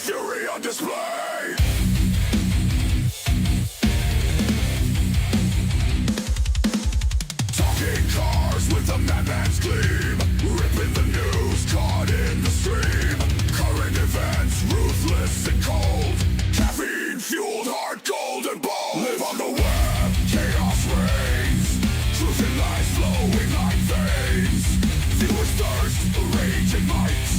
fury on display. Talking cars with a madman's gleam, ripping the news, caught in the stream. Current events, ruthless and cold, caffeine fueled, hard, cold and bold. Live on the web, chaos reigns, truth and lies flowing like veins. Viewers thirst, rage and might,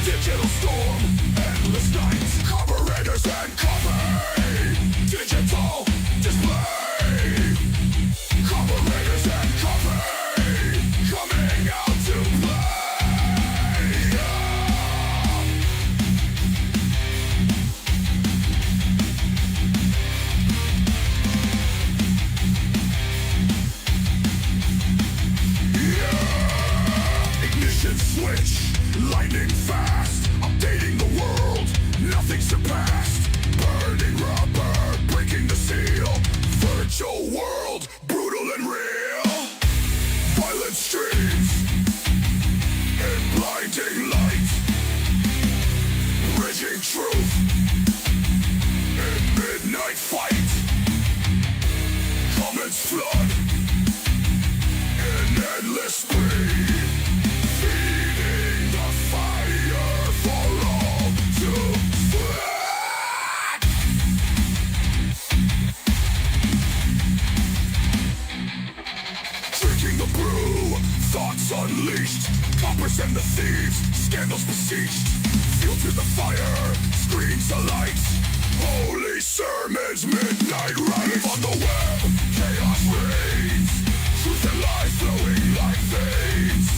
digital storm, endless nights. Carboretors and coffee, digital display. Carboretors and coffee, coming out to play. Ignition switch, lightning fast, updating the world, nothing surpassed. Burning rubber, breaking the seal. Virtual world, brutal and real. Violent streams, in blinding light. Raging truth, in midnight fight. Comments flood, in endless speed. Feeding the fire for all to spread. Drinking the brew, thoughts unleashed. Coppers and the thieves, scandals beseeched. Fuel to the fire, screens alight. Holy sermons, midnight rite. On the web, chaos reigns. Truth and lies flowing like veins.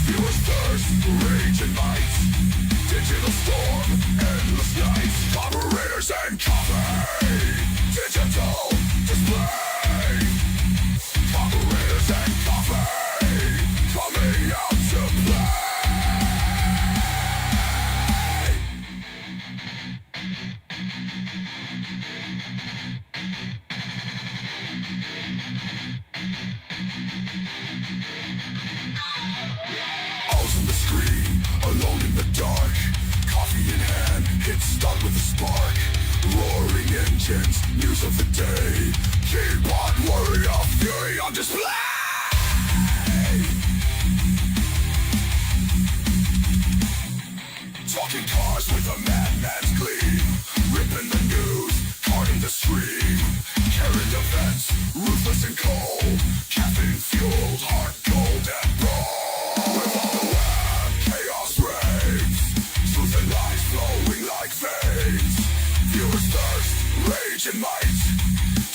Viewers thirst, rage and might. Digital storm, endless nights. Carburetors and coffee, digital display. Carburetors and coffee, coming out to play. Owls on the screen, alone in the dark. Coffee in hand, hit start with a spark. Roaring engines, news of the day. Keyboard warrior, fury on display. Talking cars with a madman's gleam, ripping the news, caught in the stream. Current events, ruthless and cold, caffeine fueled, hard, cold and bold. Live on the web, chaos reigns, truth and lies flowing like veins. Viewers thirst, rage and might,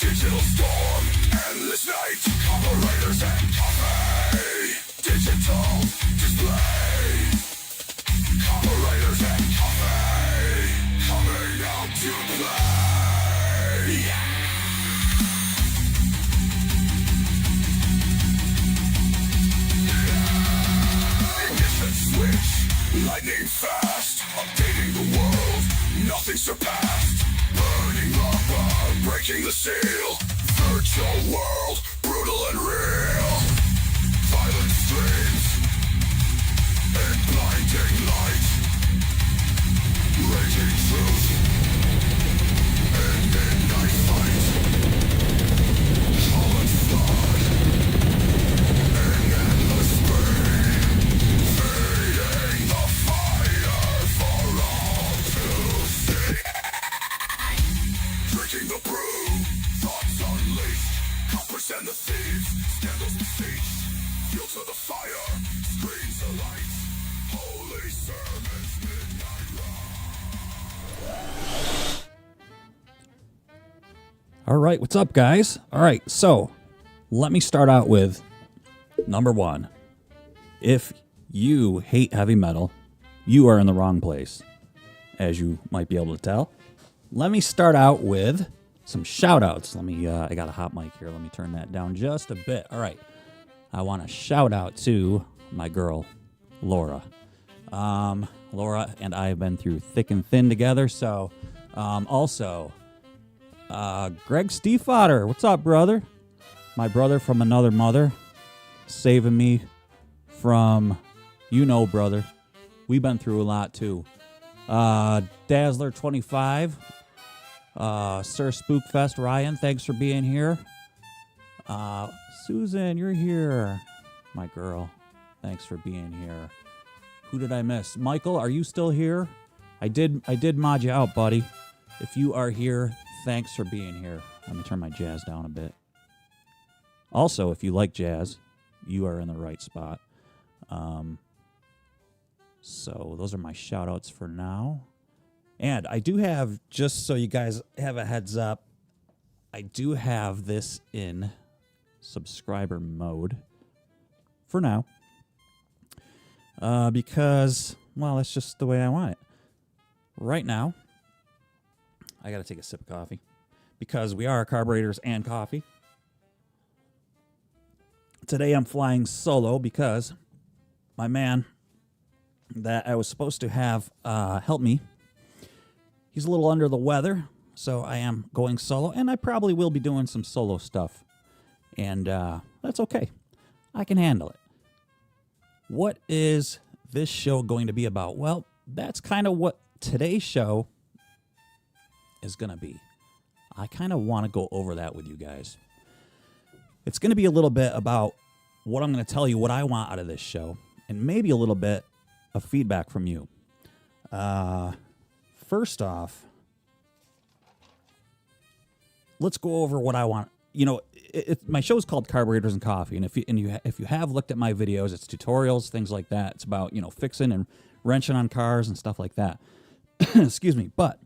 digital storm, endless night. Carburetors and coffee, digital display. Carburetors and coffee, coming out to play. Ignition switch, lightning fast, updating the world, nothing surpassed. Burning rubber, breaking the seal. Virtual world, brutal and real. Violent streams, in blinding light. Raging truth, in midnight fight. Common flood, in endless speed. Feeding the fire for all to see. Drinking the brew, thoughts unleashed. Coppers and the thieves, scandals beseeched. Fuel to the fire, screens alight. Holy sermons, midnight ride. All right, what's up, guys? All right, so let me start out with number one. If you hate heavy metal, you are in the wrong place, as you might be able to tell. Let me start out with some shout outs. I got a hot mic here. Let me turn that down just a bit. All right. I want to shout out to my girl, Laura. Laura and I have been through thick and thin together. So, also, Greg Stiefvater. What's up, brother? My brother from another mother, saving me from, brother. We've been through a lot, too. Dazzler25, Sir Spookfest, Ryan, thanks for being here. Susan, you're here. My girl, thanks for being here. Who did I miss? Michael, are you still here? I did mod you out, buddy. If you are here, thanks for being here. Let me turn my jazz down a bit. Also, if you like jazz, you are in the right spot. So those are my shout outs for now. And I do have, just so you guys have a heads up, I do have this in subscriber mode for now. Because, well, that's just the way I want it. Right now, I got to take a sip of coffee because we are Carboretors and coffee. Today I'm flying solo because my man that I was supposed to have help me, he's a little under the weather, so I am going solo, and I probably will be doing some solo stuff. And that's okay. I can handle it. What is this show going to be about? Well, that's kind of what today's show is going to be. I kind of want to go over that with you guys. It's going to be a little bit about what I'm going to tell you, what I want out of this show, and maybe a little bit of feedback from you. First off, let's go over what I want. You know, my show is called Carburetors and Coffee, and if you have looked at my videos, it's tutorials, things like that. It's about, you know, fixing and wrenching on cars and stuff like that. Excuse me, but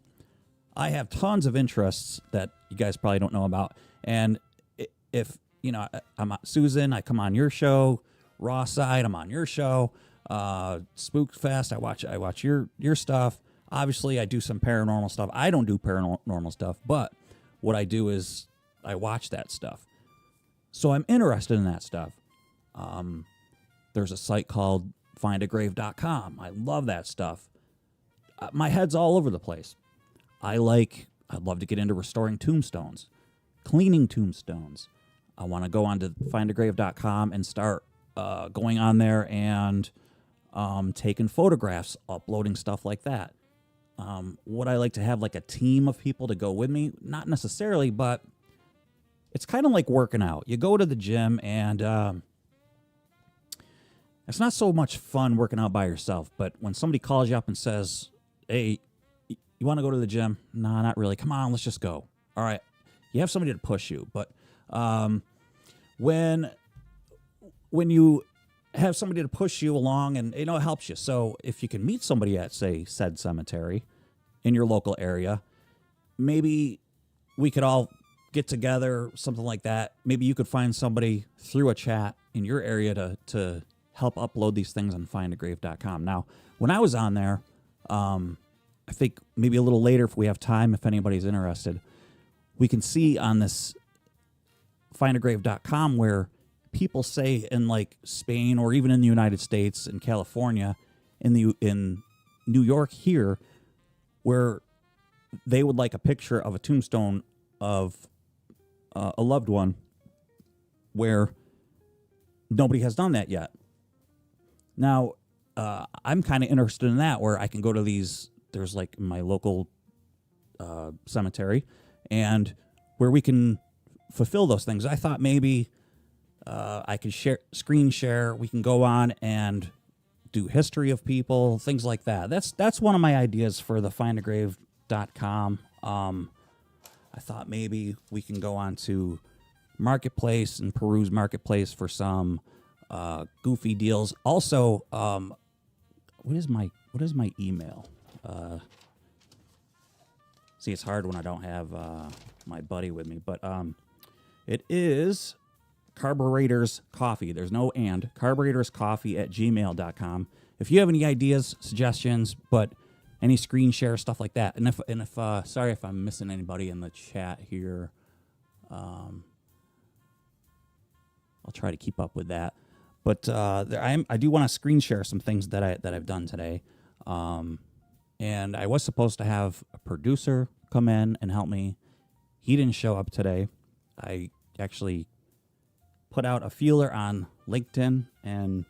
I have tons of interests that you guys probably don't know about, and if you know, I'm Susan, I come on your show. Raw Side, I'm on your show. Spookfest, I watch your stuff. Obviously, I do some paranormal stuff. I don't do paranormal stuff, but what I do is I watch that stuff. So I'm interested in that stuff. There's a site called findagrave.com. I love that stuff. My head's all over the place. I'd love to get into restoring tombstones, cleaning tombstones. I want to go on to findagrave.com and start going on there and taking photographs, uploading stuff like that. Would I like to have like a team of people to go with me? Not necessarily, but it's kind of like working out. You go to the gym and it's not so much fun working out by yourself, but when somebody calls you up and says, hey, you want to go to the gym? Nah, not really. Come on, let's just go. All right. You have somebody to push you, but when you have somebody to push you along, and you know, it helps you. So if you can meet somebody at, say, said cemetery in your local area, maybe we could all get together, something like that. Maybe you could find somebody through a chat in your area to help upload these things on findagrave.com. Now, when I was on there, I think maybe a little later if we have time, if anybody's interested, we can see on this findagrave.com where people say in like Spain or even in the United States, in California, in New York here, where they would like a picture of a tombstone of a loved one, where nobody has done that yet. Now, I'm kind of interested in that, where I can go to these, there's like my local cemetery, and where we can fulfill those things. I thought maybe I could screen share. We can go on and do history of people, things like that. That's one of my ideas for the findagrave.com. I thought maybe we can go on to Marketplace and peruse Marketplace for some goofy deals. Also, what is my email? See, it's hard when I don't have my buddy with me, but it is Carboretors Coffee. There's no and. Carburetorscoffee@gmail.com. If you have any ideas, suggestions, but any screen share, stuff like that. And if sorry if I'm missing anybody in the chat here. I'll try to keep up with that. But I do want to screen share some things that I've done today. And I was supposed to have a producer come in and help me. He didn't show up today. I actually put out a feeler on LinkedIn, and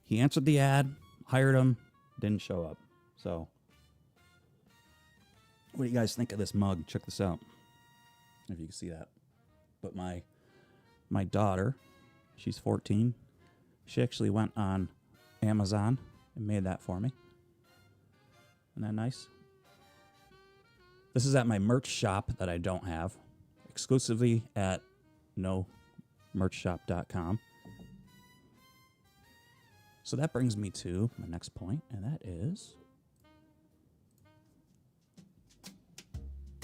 he answered the ad, hired him, didn't show up. So What do you guys think of this mug? Check this out. If you can see that. But my daughter, she's 14. She actually went on Amazon and made that for me. Isn't that nice? This is at my merch shop that I don't have. Exclusively at nomerchshop.com. So that brings me to my next point, and that is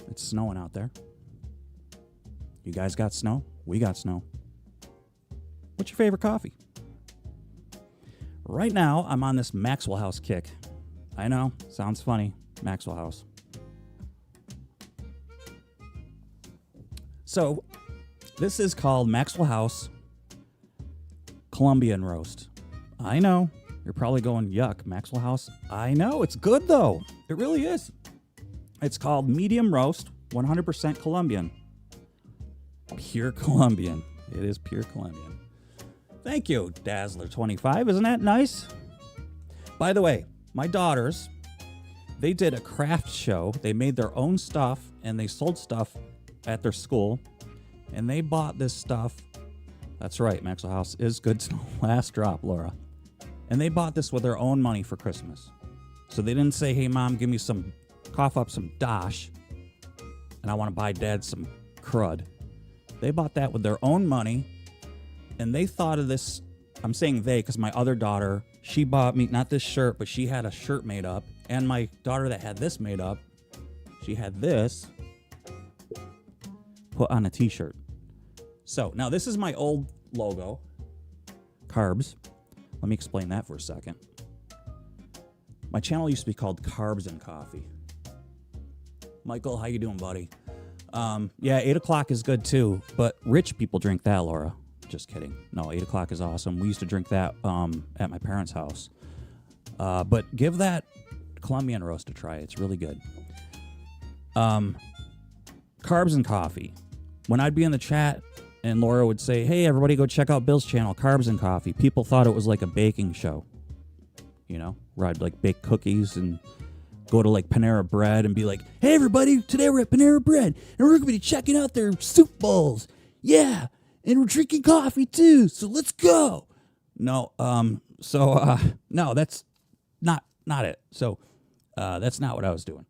it's snowing out there. You guys got snow? We got snow. What's your favorite coffee? Right now, I'm on this Maxwell House kick. I know, sounds funny, Maxwell House. So, this is called Maxwell House Colombian Roast. I know, you're probably going, yuck, Maxwell House. I know, it's good though. It really is. It's called Medium Roast, 100% Colombian. Pure Colombian. It is pure Colombian. Thank you, Dazzler25. Isn't that nice? By the way, my daughters, they did a craft show. They made their own stuff, and they sold stuff at their school, and they bought this stuff. That's right, Maxwell House is good to last drop, Laura. And they bought this with their own money for Christmas. So they didn't say, hey, Mom, give me some, cough up some dosh, and I want to buy Dad some crud. They bought that with their own money, and they thought of this. I'm saying they because my other daughter, she bought me, not this shirt, but she had a shirt made up. And my daughter that had this made up, she had this put on a t-shirt. So now this is my old logo, Carbs. Let me explain that for a second. My channel used to be called Carbs and Coffee. Michael, how you doing, buddy? Yeah, 8 o'clock is good too, but rich people drink that, Laura. Just kidding. No, 8 o'clock is awesome. We used to drink that at my parents' house. But give that Colombian roast a try. It's really good. Carbs and Coffee. When I'd be in the chat and Laura would say, hey, everybody go check out Bill's channel, Carbs and Coffee, people thought it was like a baking show, you know, where I'd like bake cookies and go to like Panera Bread and be like, hey, everybody, today we're at Panera Bread and we're going to be checking out their soup bowls. Yeah. And we're drinking coffee too. So let's go. No. No, that's not it. So, that's not what I was doing.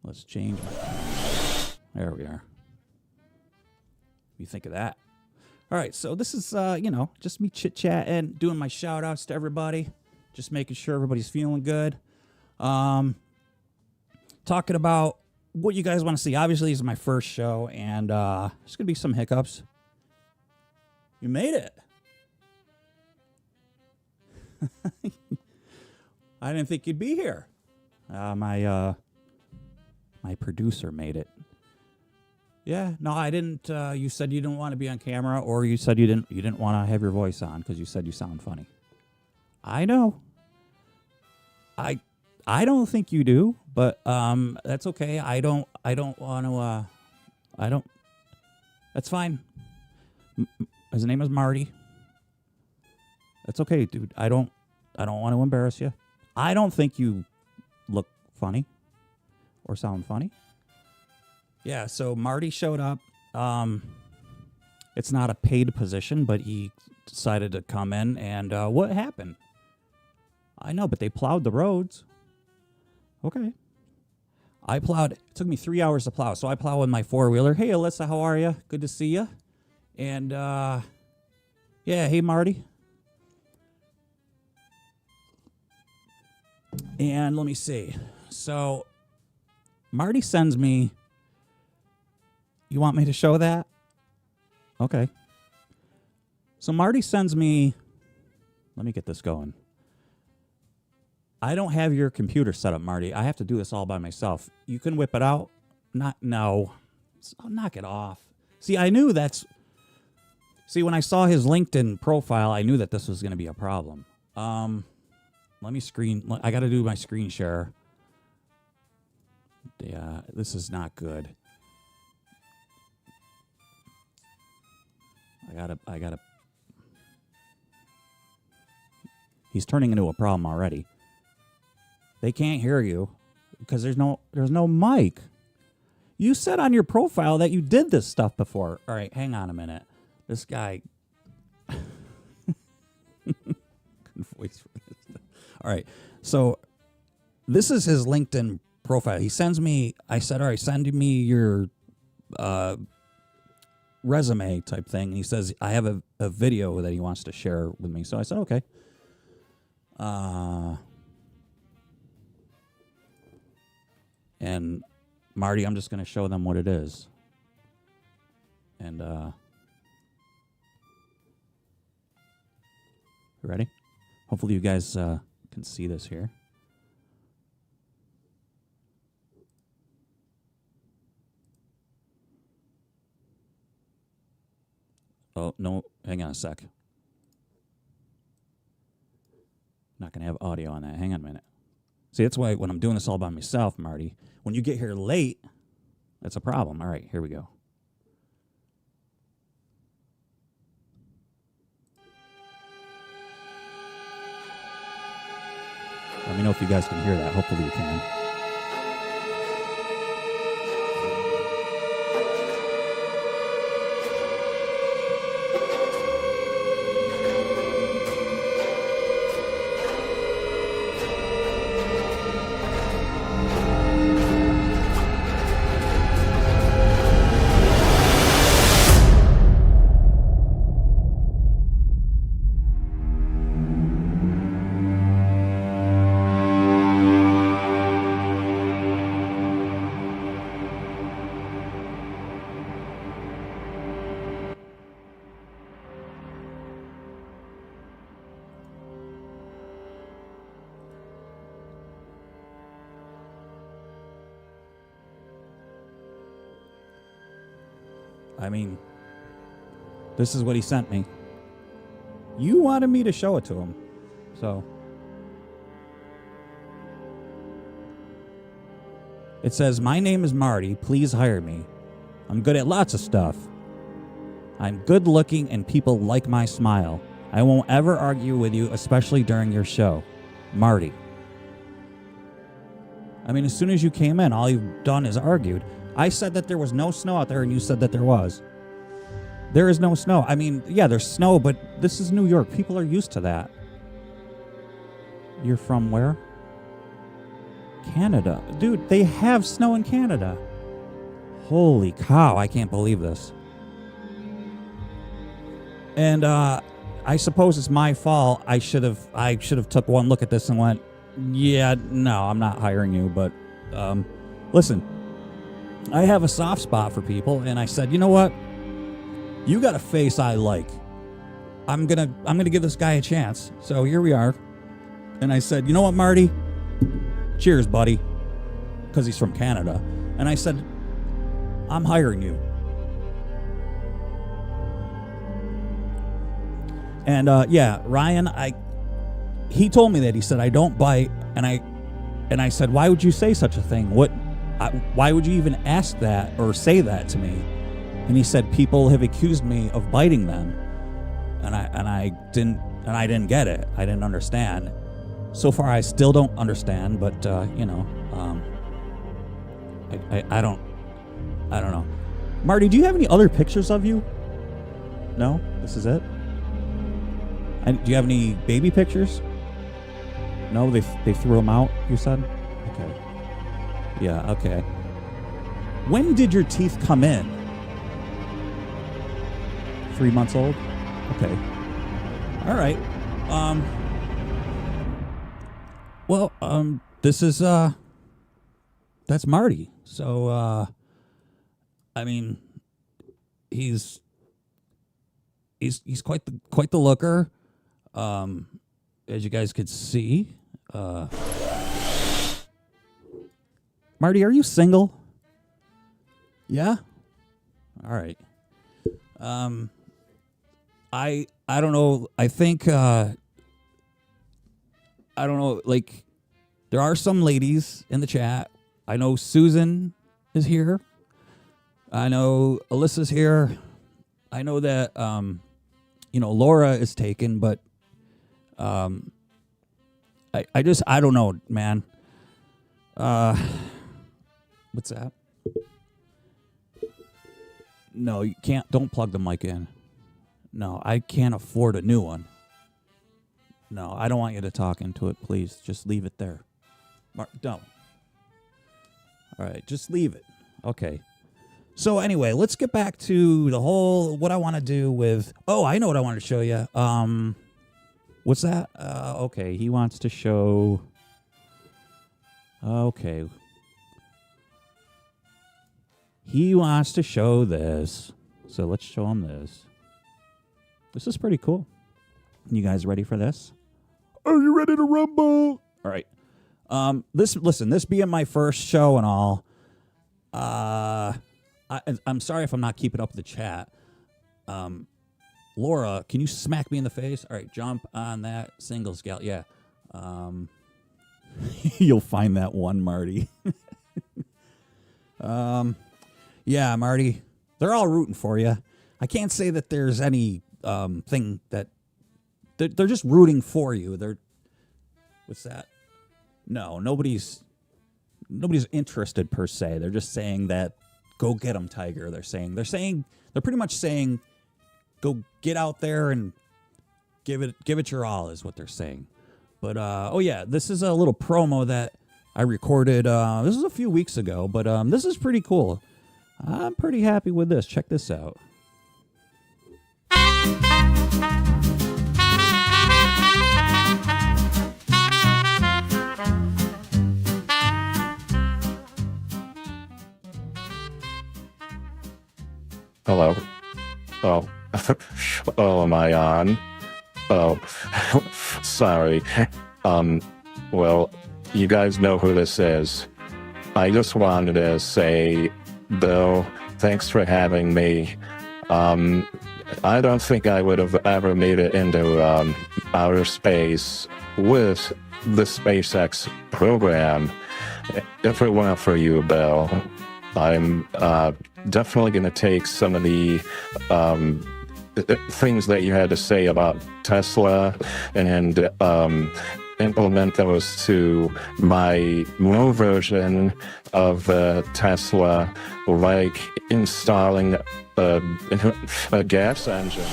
Let's change. There we are. What do you think of that? All right, so this is, just me chit-chatting, doing my shout-outs to everybody, just making sure everybody's feeling good. Talking about what you guys want to see. Obviously, this is my first show, and there's going to be some hiccups. You made it. I didn't think you'd be here. My producer made it. Yeah, no, I didn't. You said you didn't want to be on camera, or you said you didn't want to have your voice on because you said you sound funny. I know. I don't think you do, but that's okay. I don't want to. That's fine. His name is Marty. That's okay, dude. I don't want to embarrass you. I don't think you look funny or sound funny. Yeah, so Marty showed up. It's not a paid position, but he decided to come in, and what happened? I know, but they plowed the roads. Okay. I plowed. It took me 3 hours to plow, so I plow with my four-wheeler. Hey, Alyssa, how are you? Good to see you. And, yeah, hey, Marty. And let me see. So, Marty sends me... You want me to show that? Okay. So Marty sends me... Let me get this going. I don't have your computer set up, Marty. I have to do this all by myself. You can whip it out? No. Oh, knock it off. See, I knew that's... See, when I saw his LinkedIn profile, I knew that this was going to be a problem. Let me screen... I got to do my screen share. Yeah, this is not good. I gotta. He's turning into a problem already. They can't hear you because there's no mic. You said on your profile that you did this stuff before. All right, hang on a minute. This guy. Good voice for this stuff. All right, so this is his LinkedIn profile. He sends me. I said, all right, send me your resume type thing. And he says, I have a video that he wants to share with me. So I said, okay. And Marty, I'm just going to show them what it is. And ready? Hopefully you guys can see this here. Oh, no, hang on a sec. Not going to have audio on that. Hang on a minute. See, that's why when I'm doing this all by myself, Marty, when you get here late, that's a problem. All right, here we go. Let me know if you guys can hear that. Hopefully you can. I mean, this is what he sent me. You wanted me to show it to him. So it says, my name is Marty. Please hire me. I'm good at lots of stuff. I'm good looking and people like my smile. I won't ever argue with you, especially during your show. Marty. I mean, as soon as you came in, all you've done is argued. I said that there was no snow out there, and you said that there was. There is no snow. I mean, yeah, there's snow, but this is New York. People are used to that. You're from where? Canada. Dude, they have snow in Canada. Holy cow, I can't believe this. And I suppose it's my fault. I should have took one look at this and went, yeah, no, I'm not hiring you. But listen, I have a soft spot for people, and I said, you know what? You got a face I like. I'm gonna give this guy a chance. So here we are. And I said, you know what, Marty? Cheers, buddy. Because he's from Canada. And I said, I'm hiring you. And yeah, Ryan, he told me that. He said, I don't bite. And I said, why would you say such a thing? Why would you even ask that or say that to me? And he said, people have accused me of biting them. And I didn't get it. I didn't understand. So far, I still don't understand, but you know, I don't know. Marty, do you have any other pictures of you? No, this is it. And do you have any baby pictures? No, they threw them out. You said, okay. Yeah, okay. When did your teeth come in? 3 months old. Okay. All right. Well, this is that's Marty. So I mean, he's quite the looker. As you guys could see. Marty, are you single? Yeah? All right. I don't know. I think I don't know, like, there are some ladies in the chat. I know Susan is here. I know Alyssa's here. I know that Laura is taken, but I don't know, man. What's that? No, you can't. Don't plug the mic in. No, I can't afford a new one. No, I don't want you to talk into it, please. Just leave it there. Don't. All right, just leave it. Okay. So anyway, let's get back to the whole what I want to do with. Oh, I know what I wanted to show you. What's that? Okay, he wants to show. Okay. He wants to show this. So let's show him this. This is pretty cool. You guys ready for this? Are you ready to rumble? All right. This being my first show and all, I'm sorry if I'm not keeping up with the chat. Laura, can you smack me in the face? All right, jump on that singles gal. Yeah. You'll find that one, Marty. Yeah, Marty. They're all rooting for you. I can't say that there's any thing that they're just rooting for you. What's that? No, nobody's interested per se. They're just saying that go get them, Tiger. They're pretty much saying go get out there and give it your all is what they're saying. But oh yeah, this is a little promo that I recorded. This is a few weeks ago, but this is pretty cool. I'm pretty happy with this. Check this out. Hello. Oh. Oh, am I on? Oh. Sorry. Well, you guys know who this is. I just wanted to say, Bill, thanks for having me. I don't think I would have ever made it into outer space with the SpaceX program if it weren't for you, Bill. I'm definitely going to take some of the things that you had to say about Tesla and implement those to my low version of Tesla, like installing a gas engine.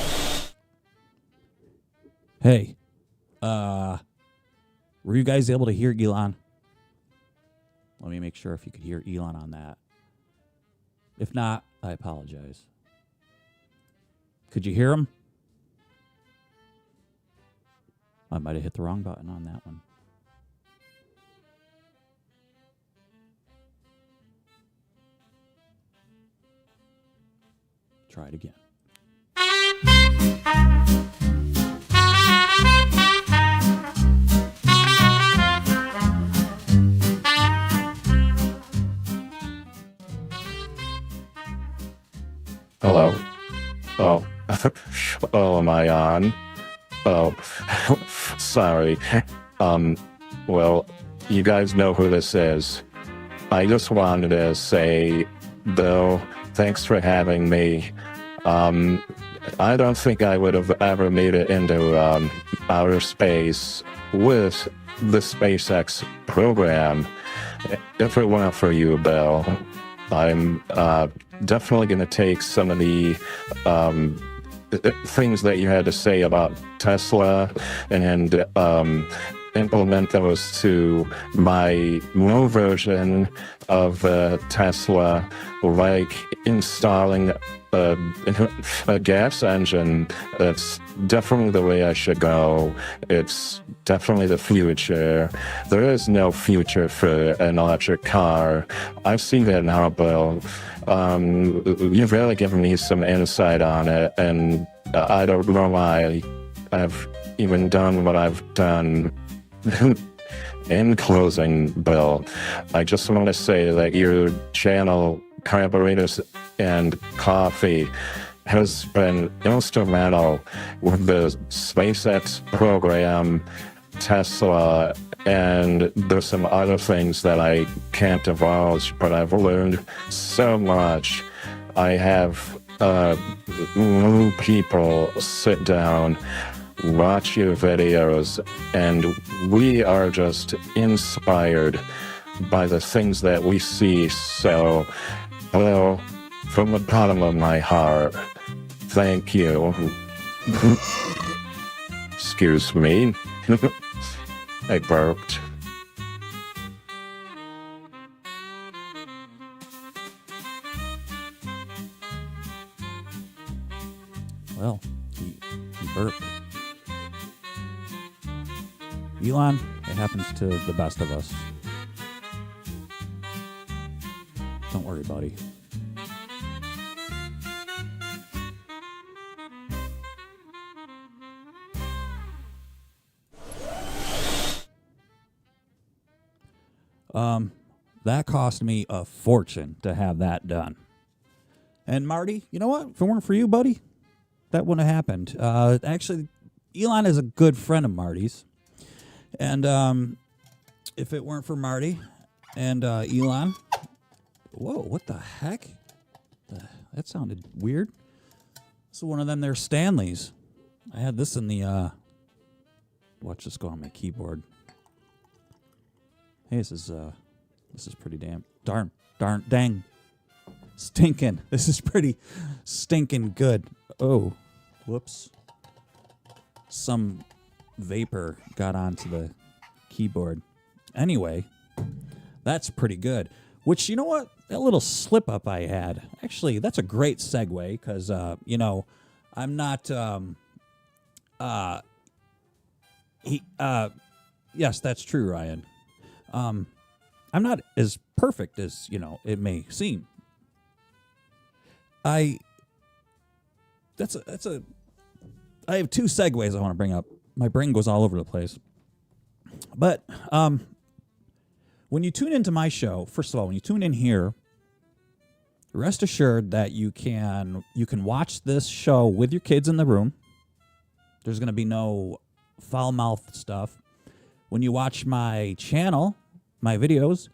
Hey, were you guys able to hear Elon? Let me make sure if you could hear Elon on that. If not, I apologize. Could you hear him? I might have hit the wrong button on that one. Try it again. Hello. Oh. Oh, am I on? Oh. Sorry. Well, you guys know who this is. I just wanted to say, Bill, thanks for having me. I don't think I would have ever made it into outer space with the SpaceX program if it weren't for you, Bill. I'm definitely going to take some of the things that you had to say about Tesla and implement those to my low version of Tesla, like installing a gas engine. That's definitely the way I should go. It's definitely the future. There is no future for an electric car. I've seen that now, Bill. You've really given me some insight on it, and I don't know why I've even done what I've done. In closing, Bill, I just want to say that your channel, Carboretors and Coffee, has been instrumental with the SpaceX program, Tesla, and there's some other things that I can't divulge, but I've learned so much. I have new people sit down, watch your videos, and we are just inspired by the things that we see. So, well, from the bottom of my heart, thank you. Excuse me. I burped. Well, he burped. Elon, it happens to the best of us. Don't worry, buddy. That cost me a fortune to have that done. And Marty, you know what? If it weren't for you, buddy, that wouldn't have happened. Actually, Elon is a good friend of Marty's. And if it weren't for Marty and Elon... Whoa, what the heck? That sounded weird. This is one of them there Stanleys. I had this in the... Watch this go on my keyboard. Hey, this is pretty dang stinking. This is pretty stinking good. Oh, whoops. Some vapor got onto the keyboard. Anyway, that's pretty good. Which, you know what? That little slip up I had. Actually, that's a great segue because, I'm not, yes, that's true, Ryan. I'm not as perfect as, it may seem. I have two segues I want to bring up. My brain goes all over the place. But when you tune into my show, first of all, when you tune in here, rest assured that you can watch this show with your kids in the room. There's going to be no foul-mouthed stuff. When you watch my channel, my videos,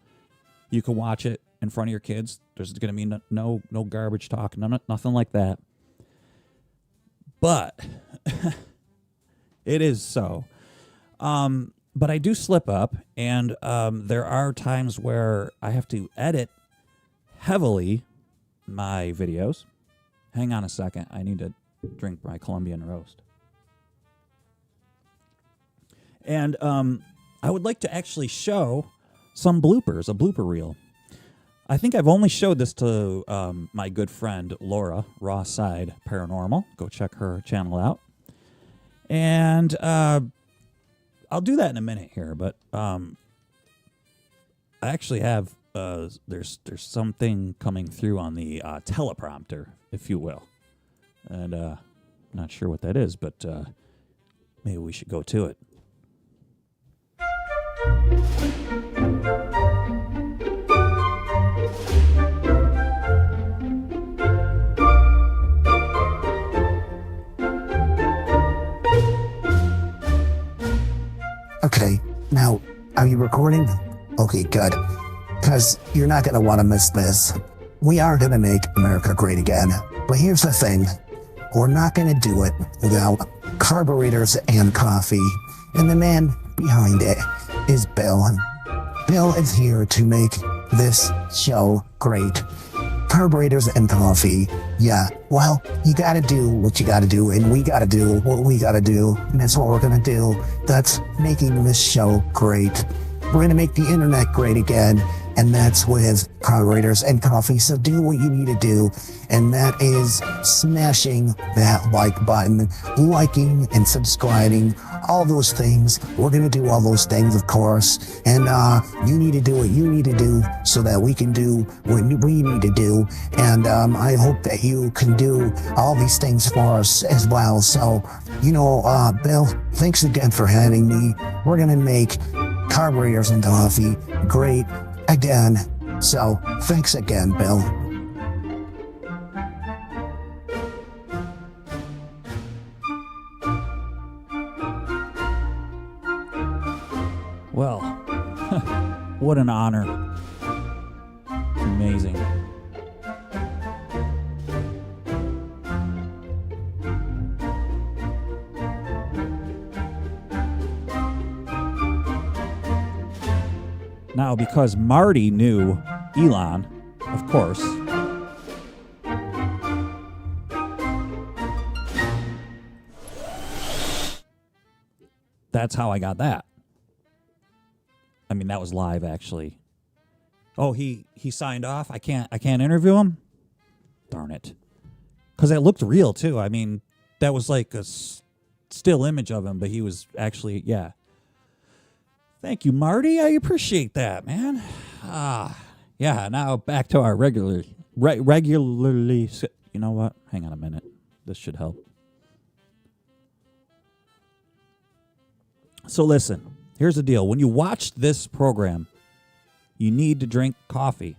you can watch it in front of your kids. There's going to be no garbage talk, nothing like that. But it is so. But I do slip up, and there are times where I have to edit heavily my videos. Hang on a second. I need to drink my Colombian roast. And I would like to actually show some bloopers, a blooper reel. I think I've only showed this to my good friend Laura, Raw Side Paranormal. Go check her channel out. And I'll do that in a minute here, but I actually have there's something coming through on the teleprompter, if you will, and not sure what that is, but maybe we should go to it. Okay, now, are you recording? Okay, good. Because you're not going to want to miss this. We are going to make America great again. But here's the thing. We're not going to do it without Carboretors and coffee. And the man behind it is Bill. Bill is here to make this show great. Carboretors and coffee. Yeah, well, you gotta do what you gotta do, and we gotta do what we gotta do, and that's what we're gonna do. That's making this show great. We're gonna make the internet great again, and that's with Carboretors and coffee. So do what you need to do, and that is smashing that like button, liking and subscribing, all those things. We're gonna do all those things, of course, and you need to do what you need to do so that we can do what we need to do. And I hope that you can do all these things for us as well. So, Bill, thanks again for having me. We're gonna make Carboretors and coffee great again. So, thanks again, Bill. Well, what an honor. Amazing. Now, because Marty knew Elon, of course, that's how I got that. I mean, that was live, actually. Oh, he signed off. I can't interview him. Darn it, because it looked real too. I mean, that was like a still image of him, but he was actually, yeah. Thank you, Marty. I appreciate that, man. Yeah. Now back to our regularly. You know what? Hang on a minute. This should help. So listen. Here's the deal. When you watch this program, you need to drink coffee.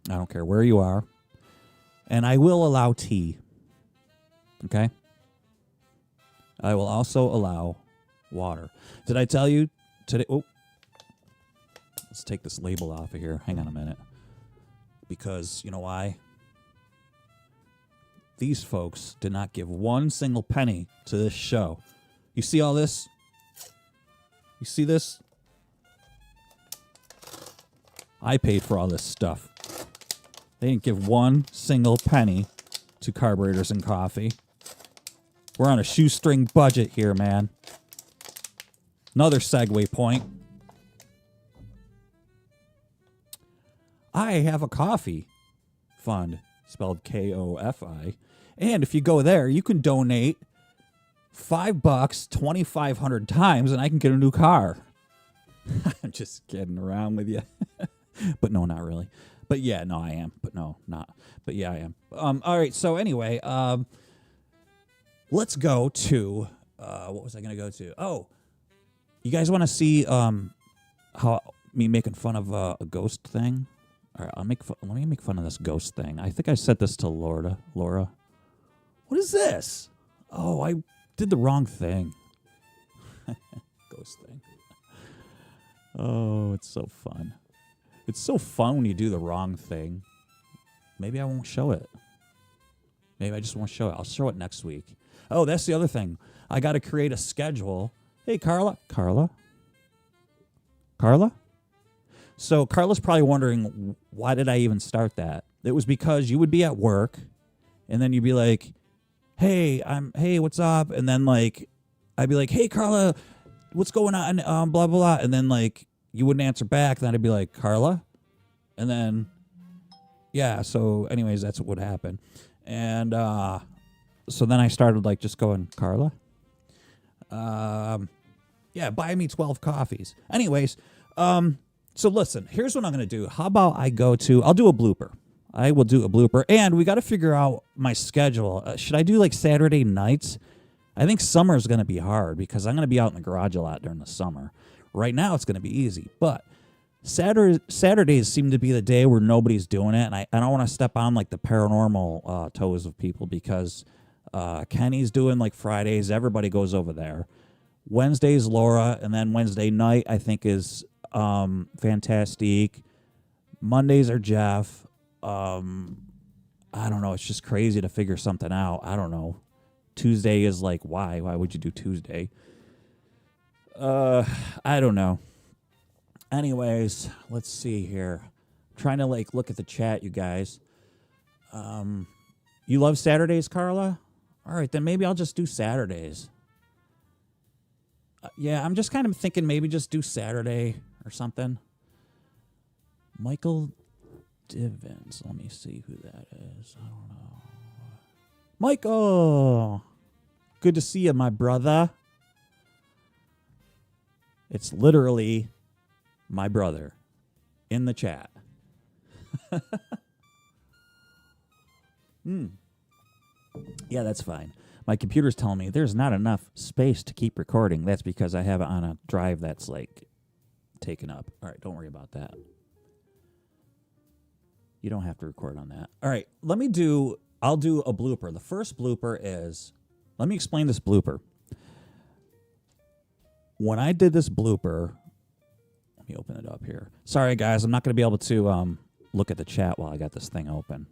I don't care where you are. And I will allow tea. Okay? I will also allow water. Did I tell you today? Oh, let's take this label off of here. Hang on a minute. Because, you know why? These folks did not give one single penny to this show. You see all this? You see this? I paid for all this stuff. They didn't give one single penny to Carboretors and Coffee. We're on a shoestring budget here, man. Another segue point. I have a coffee fund, spelled K-O-F-I. And if you go there, you can donate $5, 2,500 times, and I can get a new car. I'm just kidding around with you. But no, not really. But yeah, no, I am. But no, not. But yeah, I am. All right, so anyway, let's go to, what was I going to go to? Oh, you guys want to see how me making fun of a ghost thing? All right, let me make fun of this ghost thing. I think I said this to Laura. What is this? Oh, I did the wrong thing. Ghost thing. Oh, it's so fun. It's so fun when you do the wrong thing. Maybe I won't show it. Maybe I just won't show it. I'll show it next week. Oh, that's the other thing. I got to create a schedule. Hey, Carla? So Carla's probably wondering, why did I even start that? It was because you would be at work, and then you'd be like, hey, what's up? And then, like, I'd be like, hey, Carla, what's going on? Blah, blah, blah. And then, like, you wouldn't answer back. Then I'd be like, Carla? And then, yeah, so anyways, that's what would happen. And so then I started, like, just going, Carla? Yeah, buy me 12 coffees. Anyways, so listen, here's what I'm going to do. How about I'll do a blooper. I will do a blooper. And we got to figure out my schedule. Should I do, like, Saturday nights? I think summer is going to be hard because I'm going to be out in the garage a lot during the summer. Right now, it's going to be easy. But Saturdays seem to be the day where nobody's doing it. And I don't want to step on, like, the paranormal toes of people because Kenny's doing, like, Fridays. Everybody goes over there. Wednesday's Laura. And then Wednesday night, I think, is Fantastique. Mondays are Jeff. I don't know. It's just crazy to figure something out. I don't know. Tuesday is like, why? Why would you do Tuesday? I don't know. Anyways, let's see here. I'm trying to, like, look at the chat, you guys. You love Saturdays, Carla? All right, then maybe I'll just do Saturdays. Yeah, I'm just kind of thinking maybe just do Saturday or something. Michael Divins. Let me see who that is. I don't know. Michael! Good to see you, my brother. It's literally my brother in the chat. Yeah, that's fine. My computer's telling me there's not enough space to keep recording. That's because I have it on a drive that's, like, taken up. All right, don't worry about that. You don't have to record on that. All right, I'll do a blooper. The first blooper is, let me explain this blooper. When I did this blooper, let me open it up here. Sorry, guys, I'm not going to be able to look at the chat while I got this thing open.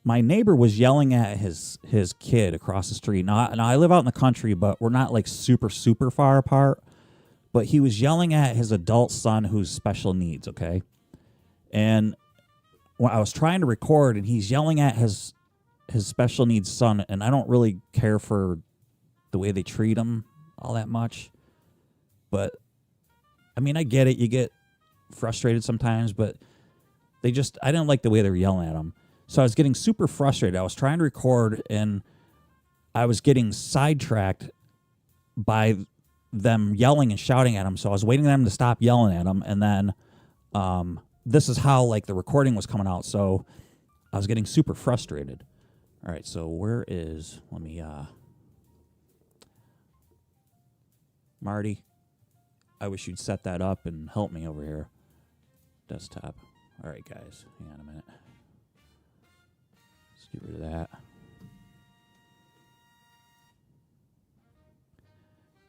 my neighbor was yelling at his kid across the street. Now I live out in the country, but we're not like super far apart. But he was yelling at his adult son who's special needs, okay? And when I was trying to record, and he's yelling at his special needs son, and I don't really care for the way they treat him all that much. But, I mean, I get it. You get frustrated sometimes, but I didn't like the way they were yelling at him. So I was getting super frustrated. I was trying to record, and I was getting sidetracked by them yelling and shouting at him. So I was waiting for them to stop yelling at him, and then this is how like the recording was coming out. So I was getting super frustrated. All right, so let me Marty, I wish you'd set that up and help me over here. Desktop. All right, guys, hang on a minute. Let's get rid of that.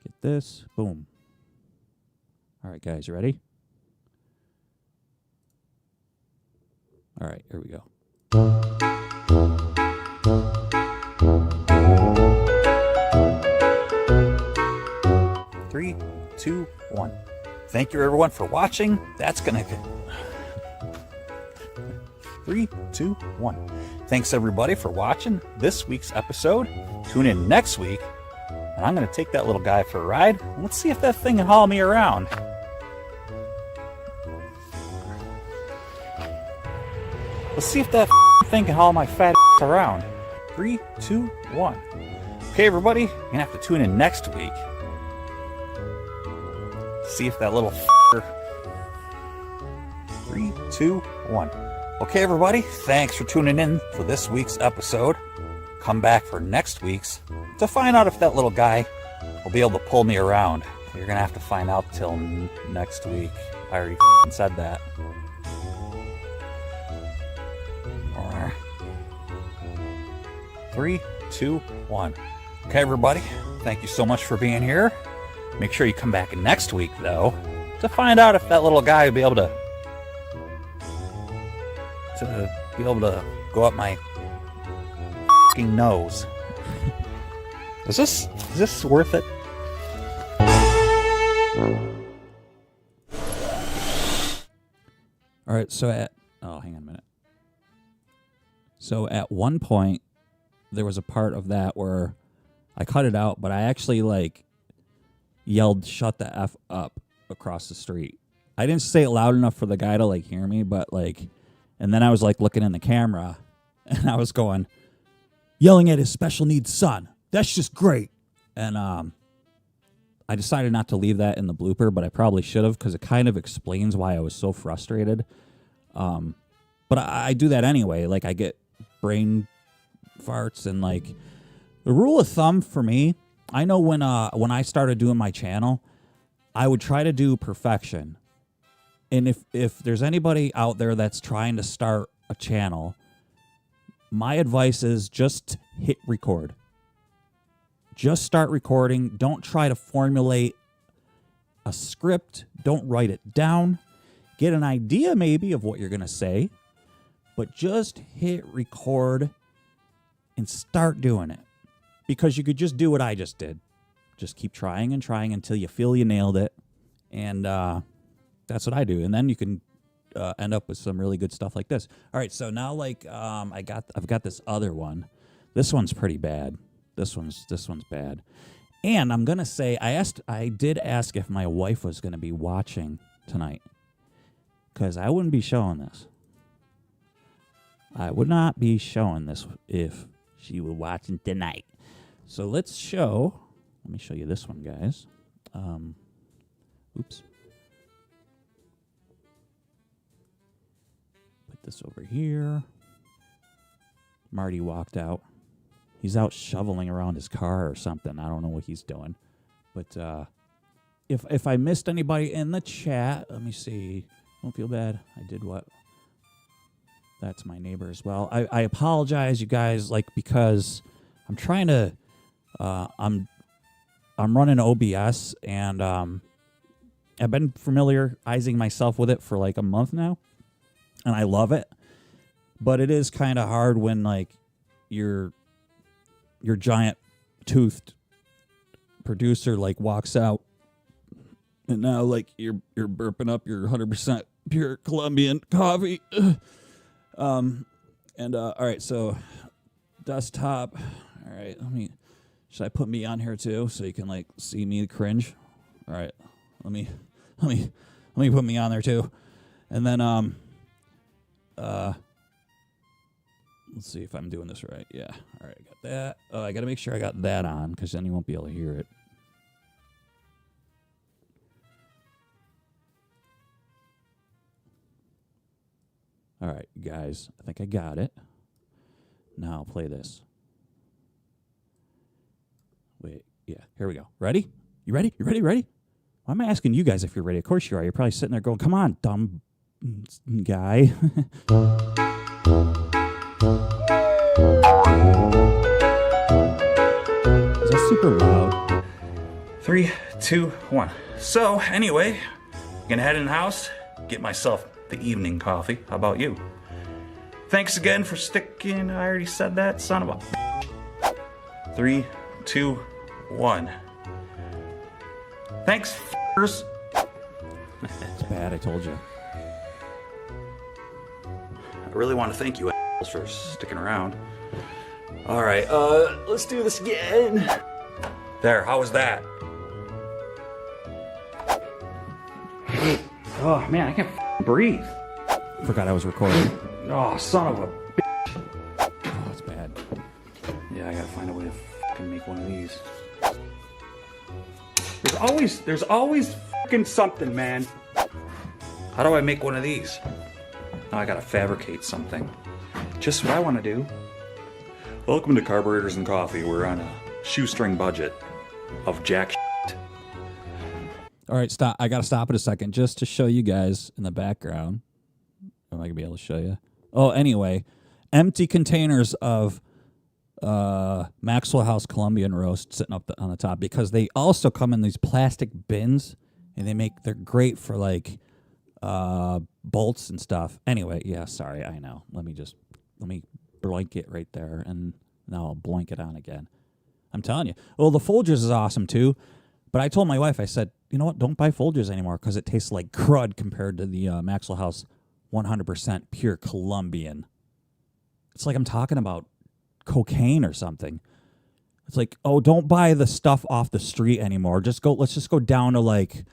Get this. Boom. All right, guys, you ready? All right, here we go. 3, 2, 1. Thank you, everyone, for watching. That's going to... 3, 2, 1. Thanks, everybody, for watching this week's episode. Tune in next week, and I'm going to take that little guy for a ride. Let's see if that thing can haul me around. Let's see if that thing can haul my fat around. 3, 2, 1. Okay, everybody, you're going to have to tune in next week. See if that little 3, 2, 1. Okay, everybody, thanks for tuning in for this week's episode. Come back for next week's to find out if that little guy will be able to pull me around. You're going to have to find out till next week. I already said that. 3, 2, 1. Okay, everybody, thank you so much for being here. Make sure you come back next week, though, to find out if that little guy will be able to go up my f***ing nose. Is this worth it? All right, so hang on a minute. So at one point, there was a part of that where I cut it out, but I actually yelled "shut the F up" across the street. I didn't say it loud enough for the guy to hear me, but and then I was looking in the camera and I was yelling at his special needs son. That's just great. And I decided not to leave that in the blooper, but I probably should have, because it kind of explains why I was so frustrated. But I do that anyway. I get brain farts, and the rule of thumb for me, I know when I started doing my channel, I would try to do perfection. And if there's anybody out there that's trying to start a channel, my advice is just hit record. Just start recording. Don't try to formulate a script. Don't write it down. Get an idea maybe of what you're going to say, but just hit record and start doing it. Because you could just do what I just did. Just keep trying and trying until you feel you nailed it. And that's what I do. And then you can end up with some really good stuff like this. All right, so now I've got this other one. This one's pretty bad. This one's bad. And I'm gonna say I did ask if my wife was gonna be watching tonight, because I wouldn't be showing this. I would not be showing this if she were watching tonight. So let me show you this one, guys. Oops. Put this over here. Marty walked out. He's out shoveling around his car or something. I don't know what he's doing. But if I missed anybody in the chat, let me see. Don't feel bad. I did what? That's my neighbor as well. I apologize, you guys, because I'm trying to... I'm running OBS, and I've been familiarizing myself with it for a month now, and I love it. But it is kind of hard when like your giant toothed producer like walks out, and now like you're burping up your 100% pure Colombian coffee. All right, so desktop. All right, should I put me on here too so you can like see me cringe? All right, let me put me on there too, and then let's see if I'm doing this right. Yeah, all right, I got that. Oh, I got to make sure I got that on because then you won't be able to hear it. All right, guys, I think I got it. Now I'll play this. Wait, yeah, here we go. Ready? You ready? You ready? Ready? Why am I asking you guys if you're ready? Of course you are. You're probably sitting there going, come on, dumb guy. Is that super loud? 3, 2, 1. So, anyway, I'm gonna head in the house, get myself the evening coffee. How about you? Thanks again for sticking. I already said that, son of a. 3, 2, 1. Thanks, f***ers. It's bad, I told you. I really want to thank you assholes for sticking around. All right, let's do this again. There, how was that? Oh man, I can't breathe. Forgot I was recording. Oh, son of a. Oh, it's bad. Yeah, I gotta find a way to fucking make one of these. There's always fucking something, man. How do I make one of these? Now I gotta fabricate something. Just what I want to do. Welcome to Carboretors and Coffee. We're on a shoestring budget of jack shit. All right, stop. I got to stop it a second just to show you guys in the background. Am I going to be able to show you? Oh, anyway, empty containers of Maxwell House Colombian roast sitting up on the top because they also come in these plastic bins and they're great for like bolts and stuff. Anyway, yeah, sorry, I know. Let me blanket right there, and now I'll blank it on again. I'm telling you. Well, the Folgers is awesome too, but I told my wife, I said, you know what? Don't buy Folgers anymore because it tastes like crud compared to the Maxwell House 100% pure Colombian. It's like I'm talking about cocaine or something. It's like, oh, don't buy the stuff off the street anymore. Let's just go down to like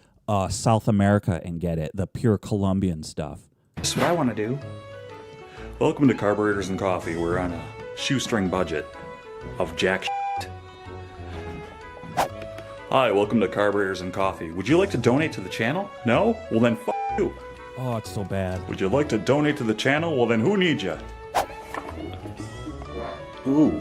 South America and get it, the pure Colombian stuff. That's what I want to do. Welcome to Carboretors and Coffee. We're on a shoestring budget of jack shit. Hi, welcome to Carboretors and Coffee. Would you like to donate to the channel? No? Well then, f*** you. Oh, it's so bad. Would you like to donate to the channel? Well then, who needs you? Ooh.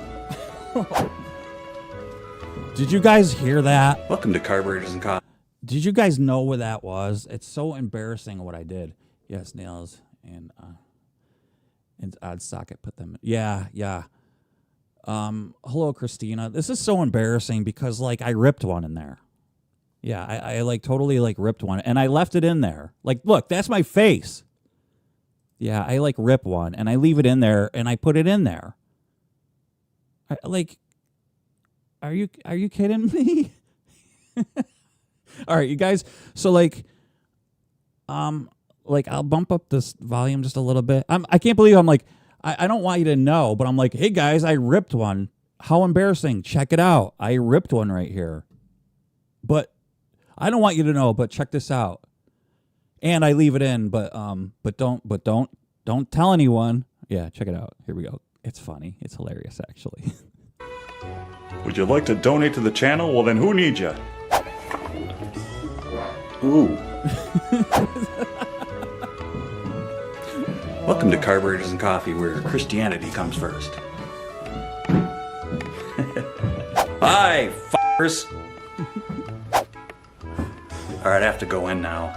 Did you guys hear that? Welcome to Carboretors and Coffee. Did you guys know what that was? It's so embarrassing what I did. Yes, nails and odd socket. Put them. Yeah. Hello, Christina. This is so embarrassing because like I ripped one in there. Yeah, I like totally like ripped one and I left it in there. Like, look, that's my face. Yeah, I like rip one and I leave it in there and I put it in there. Are you kidding me? All right, you guys. So like I'll bump up this volume just a little bit. I can't believe I'm like, I don't want you to know, but I'm like, hey guys, I ripped one. How embarrassing. Check it out. I ripped one right here. But I don't want you to know, but check this out. And I leave it in, but don't tell anyone. Yeah, check it out. Here we go. It's funny. It's hilarious actually. Would you like to donate to the channel? Well then, who needs you? Ooh. Welcome to Carburetors and Coffee, where Christianity comes first. Hi, f***ers. All right, I have to go in now.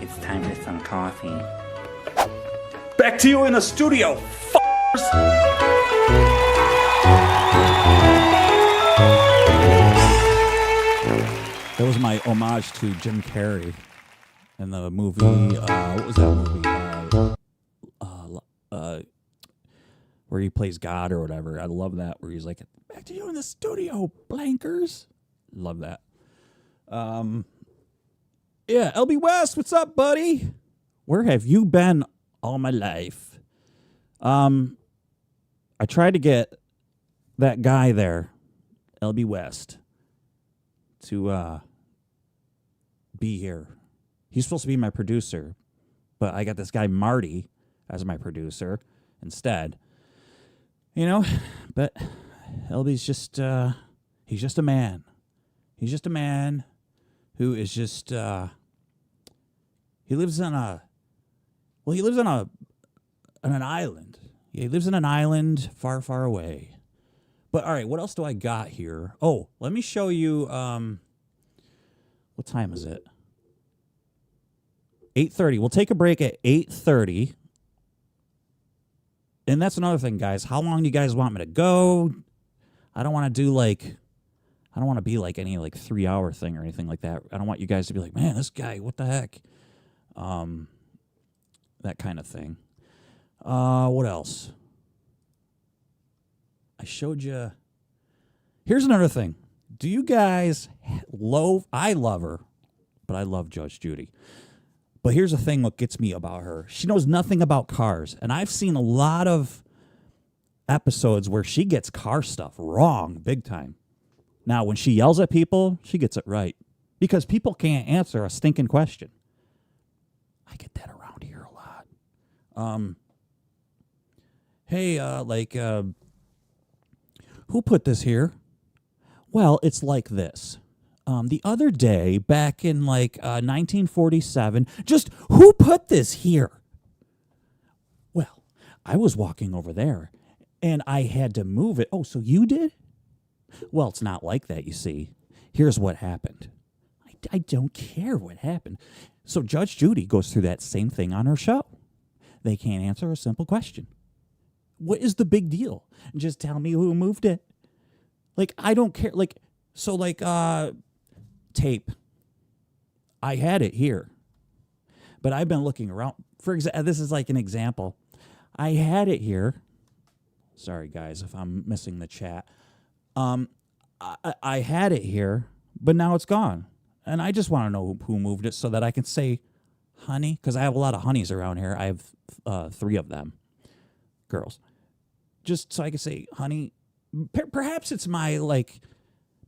It's time for some coffee. Back to you in the studio, f***ers. That was my homage to Jim Carrey in the movie. What was that movie? where he plays God or whatever. I love that, where he's like, back to you in the studio, blankers. Love that. Yeah, LB West, what's up, buddy? Where have you been all my life? I tried to get that guy there, LB West, to be here. He's supposed to be my producer, but I got this guy Marty as my producer instead. You know, but LB's just he's just a man. He's just a man who is just he lives on an island. He lives in an island far, far away. But all right, what else do I got here? Oh, let me show you what time is it? 8:30. We'll take a break at 8:30. And that's another thing, guys. How long do you guys want me to go? I don't want to do I don't want to be like any 3-hour thing or anything like that. I don't want you guys to be like, man, this guy, what the heck? That kind of thing. What else? I showed you. Here's another thing. Do you guys I love her, but I love Judge Judy. But here's the thing what gets me about her. She knows nothing about cars. And I've seen a lot of episodes where she gets car stuff wrong big time. Now, when she yells at people, she gets it right. Because people can't answer a stinking question. I get that around here a lot. Hey, who put this here? Well, it's like this. The other day, back in 1947, just who put this here? Well, I was walking over there, and I had to move it. Oh, so you did? Well, it's not like that, you see. Here's what happened. I don't care what happened. So Judge Judy goes through that same thing on her show. They can't answer a simple question. What is the big deal? Just tell me who moved it. I don't care. Tape. I had it here. But I've been looking around. For example, this is an example. I had it here. Sorry, guys, if I'm missing the chat. I had it here, but now it's gone. And I just want to know who moved it so that I can say, honey, because I have a lot of honeys around here. I have 3 of them, girls. Just so I can say, honey, perhaps it's my,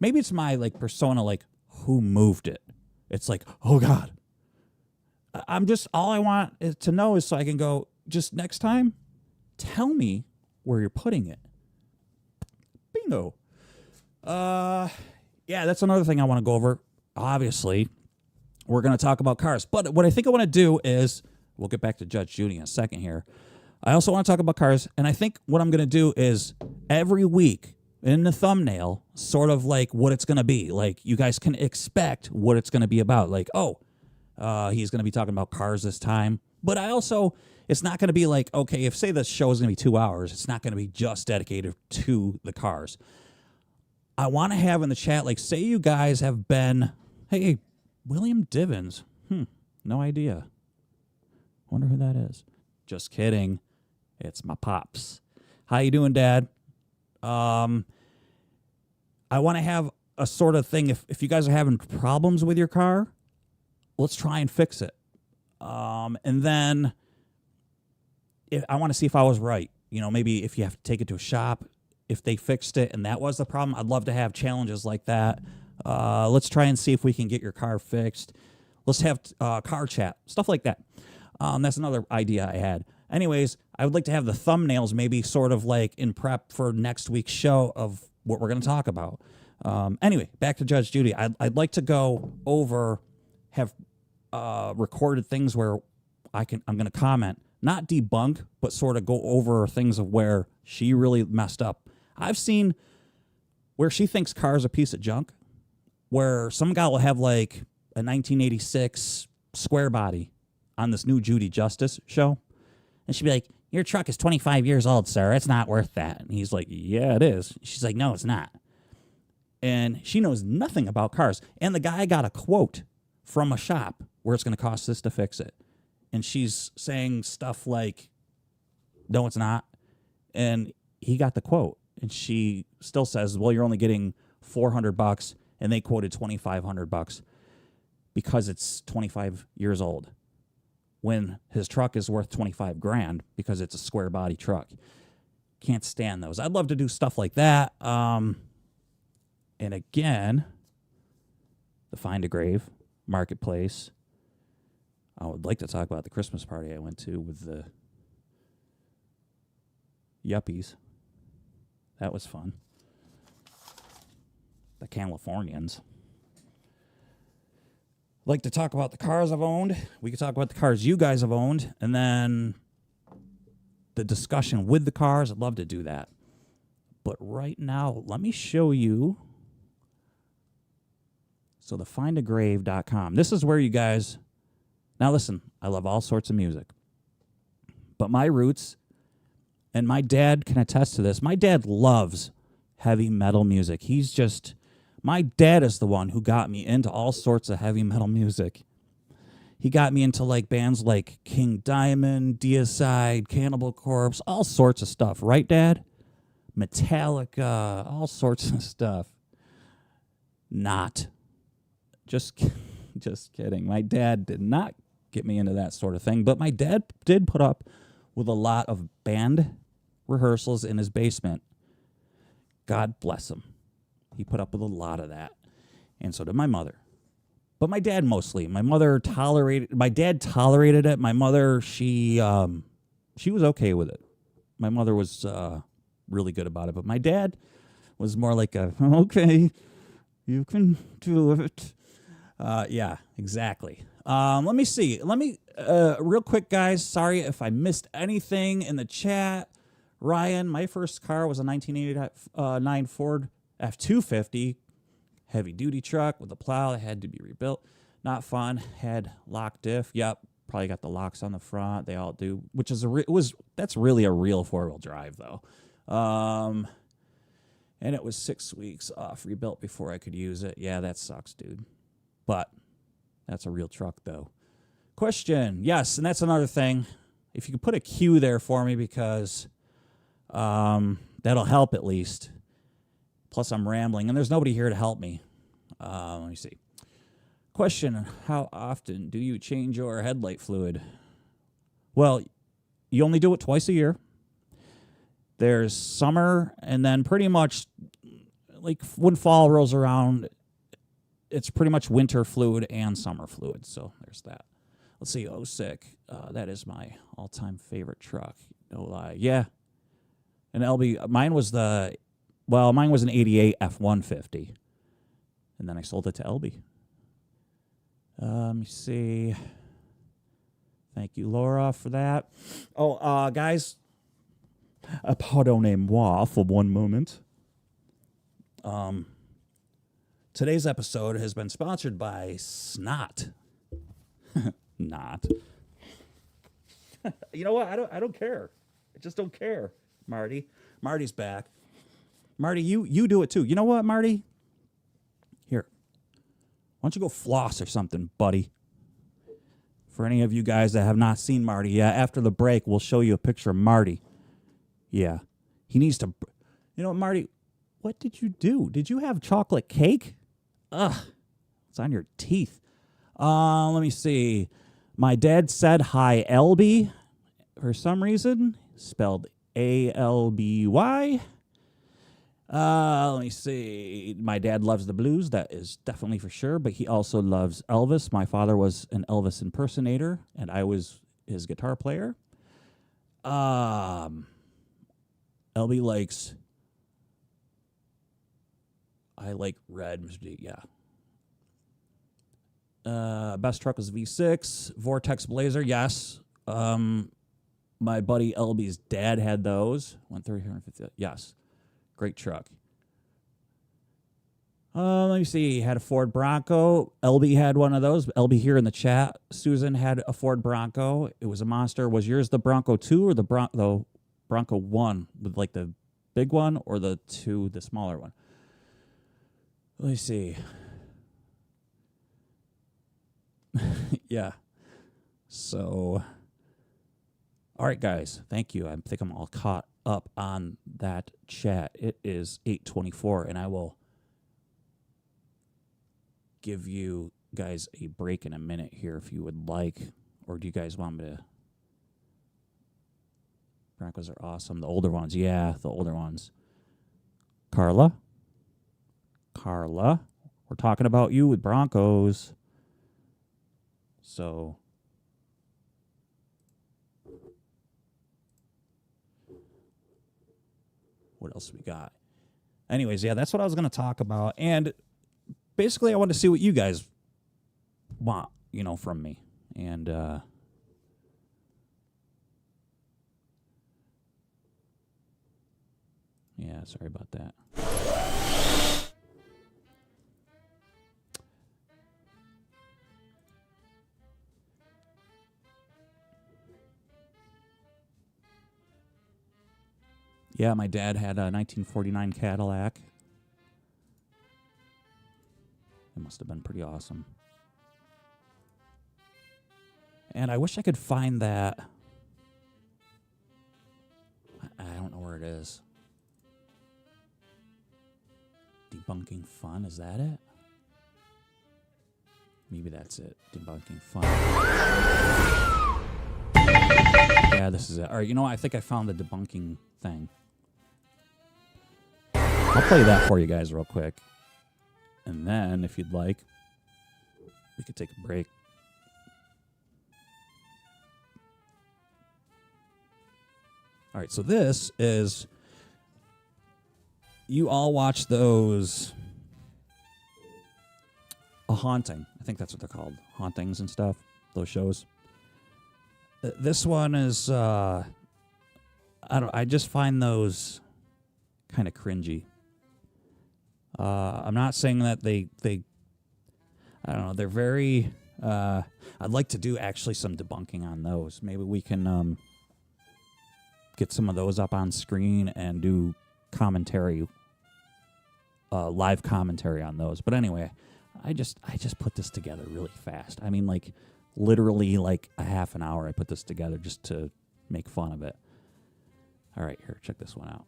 maybe it's my, persona, who moved it? It's oh, God. I'm just, all I want to know is so I can go, just next time, tell me where you're putting it. Bingo. Yeah, that's another thing I want to go over. Obviously, we're going to talk about cars. But what I think I want to do is, we'll get back to Judge Judy in a second here. I also want to talk about cars. And I think what I'm going to do is every week in the thumbnail, sort of what it's going to be. You guys can expect what it's going to be about. He's going to be talking about cars this time. But it's not going to be okay, if say the show is going to be 2 hours, it's not going to be just dedicated to the cars. I want to have in the chat, say you guys have been, hey, William Divins. No idea. Wonder who that is. Just kidding. It's my pops. How you doing, Dad? I want to have a sort of thing. If you guys are having problems with your car, let's try and fix it. And then I want to see if I was right. Maybe if you have to take it to a shop, if they fixed it and that was the problem, I'd love to have challenges like that. Let's try and see if we can get your car fixed. Let's have car chat, stuff like that. That's another idea I had. Anyways, I would like to have the thumbnails maybe sort of in prep for next week's show of what we're going to talk about. Anyway, back to Judge Judy. I'd like to go over, have recorded things where I'm going to comment, not debunk, but sort of go over things of where she really messed up. I've seen where she thinks cars are a piece of junk, where some guy will have a 1986 square body on this new Judy Justice show. And she'd be like, your truck is 25 years old, sir. It's not worth that. And he's like, yeah, it is. She's like, no, it's not. And she knows nothing about cars. And the guy got a quote from a shop where it's going to cost this to fix it. And she's saying stuff like, no, it's not. and he got the quote. And she still says, well, you're only getting $400, and they quoted $2,500 because it's 25 years old, when his truck is worth 25 grand because it's a square body truck. Can't stand those. I'd love to do stuff like that. And again, the Find a Grave Marketplace. I would like to talk about the Christmas party I went to with the yuppies. That was fun. The Californians. I'd like to talk about the cars I've owned. We could talk about the cars you guys have owned. And then the discussion with the cars. I'd love to do that. But right now, let me show you. So the findagrave.com. This is where you guys... Now listen, I love all sorts of music. But my roots, and my dad can attest to this, my dad loves heavy metal music. My dad is the one who got me into all sorts of heavy metal music. He got me into like bands like King Diamond, Deicide, Cannibal Corpse, all sorts of stuff. Right, Dad? Metallica, all sorts of stuff. Not. Just kidding. My dad did not get me into that sort of thing, but my dad did put up with a lot of band rehearsals in his basement. God bless him. He put up with a lot of that. And so did my mother. But my dad mostly. My dad tolerated it. My mother, she was okay with it. My mother was really good about it. But my dad was more like okay, you can do it. Yeah, exactly. Let me see. Real quick, guys. Sorry if I missed anything in the chat. Ryan, my first car was a 1989 Ford F-250, heavy-duty truck with a plow that had to be rebuilt. Not fun. Had lock diff. Yep, probably got the locks on the front. They all do, which is that's really a real four-wheel drive though. And it was 6 weeks off rebuilt before I could use it. Yeah, that sucks, dude. But that's a real truck though. Question. Yes, and that's another thing. If you could put a Q there for me, because that'll help at least. Plus, I'm rambling, and there's nobody here to help me. Let me see. Question, how often do you change your headlight fluid? Well, you only do it twice a year. There's summer, and then pretty much, like, when fall rolls around, it's pretty much winter fluid and summer fluid, so there's that. Let's see, oh, sick. That is my all-time favorite truck. No lie. Yeah. And LB, mine was an 88 F-150. And then I sold it to LB. Let me see. Thank you, Laura, for that. Oh, guys, pardonnez-moi for one moment. Today's episode has been sponsored by Snot. Not. You know what? I don't care. I just don't care, Marty. Marty's back. Marty, you do it too. You know what, Marty? Here. Why don't you go floss or something, buddy? For any of you guys that have not seen Marty, yeah, after the break, we'll show you a picture of Marty. Yeah. He needs to... You know, Marty, what did you do? Did you have chocolate cake? Ugh. It's on your teeth. Let me see. My dad said hi, LB, for some reason. Spelled A-L-B-Y. Let me see. My dad loves the blues. That is definitely for sure. But he also loves Elvis. My father was an Elvis impersonator, and I was his guitar player. LB likes... I like red. Yeah. Best truck was V6. Vortex Blazer, yes. My buddy LB's dad had those. 130, yes. Great truck. Let me see. He had a Ford Bronco. LB had one of those. LB here in the chat. Susan had a Ford Bronco. It was a monster. Was yours the Bronco 2 or the Bronco 1 with like the big one, or the 2, the smaller one? Let me see. Yeah. So All right, guys. Thank you. I think I'm all caught up on that chat. It is 8:24, and I will give you guys a break in a minute here if you would like, or do you guys want me to? Broncos are awesome. The older ones, yeah, the older ones. Carla, we're talking about you with Broncos. So, what else we got? Anyways, yeah, that's what I was going to talk about. And basically, I wanted to see what you guys want, from me. And, yeah, sorry about that. Yeah, my dad had a 1949 Cadillac. It must have been pretty awesome. And I wish I could find that. I don't know where it is. Debunking Fun, is that it? Maybe that's it. Debunking Fun. Yeah, this is it. All right, I think I found the debunking thing. I'll play that for you guys real quick. And then, if you'd like, we could take a break. All right, so this is... You all watch those... A Haunting. I think that's what they're called. Hauntings and stuff. Those shows. This one is... I just find those kind of cringy. I'm not saying that they I don't know, they're very I'd like to do actually some debunking on those. Maybe we can get some of those up on screen and do commentary, live commentary on those. But anyway, I just put this together really fast. I mean, like literally like a half an hour I put this together just to make fun of it. All right, here, check this one out.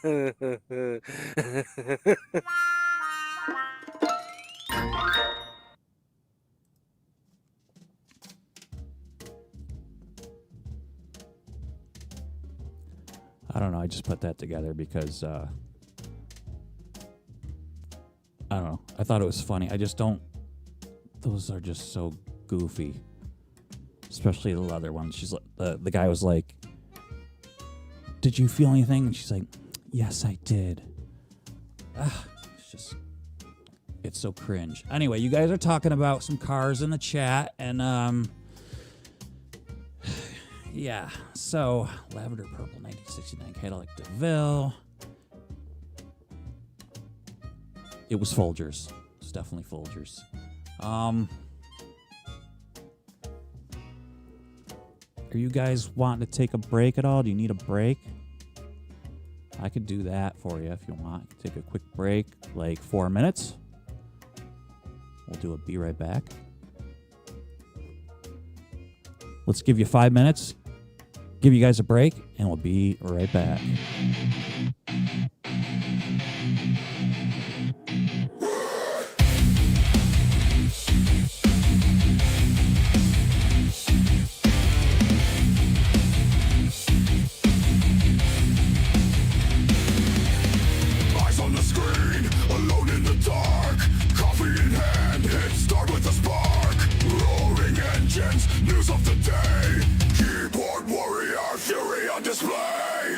I don't know. I just put that together because I don't know. I thought it was funny. I just don't. Those are just so goofy, especially the leather ones. She's the guy was like, "Did you feel anything?" And she's like, "Yes, I did." It's so cringe. Anyway, you guys are talking about some cars in the chat, and yeah. So lavender purple 1969 Cadillac DeVille. It was Folgers. It's definitely Folgers. Are you guys wanting to take a break at all? Do you need a break? I could do that for you if you want. Take a quick break, like 4 minutes. We'll do a be right back. Let's give you 5 minutes, give you guys a break, and we'll be right back. Eyes on the screen, alone in the dark. Coffee in hand, hit start with a spark. Roaring engines, news of the day. Keyboard warrior, fury on display.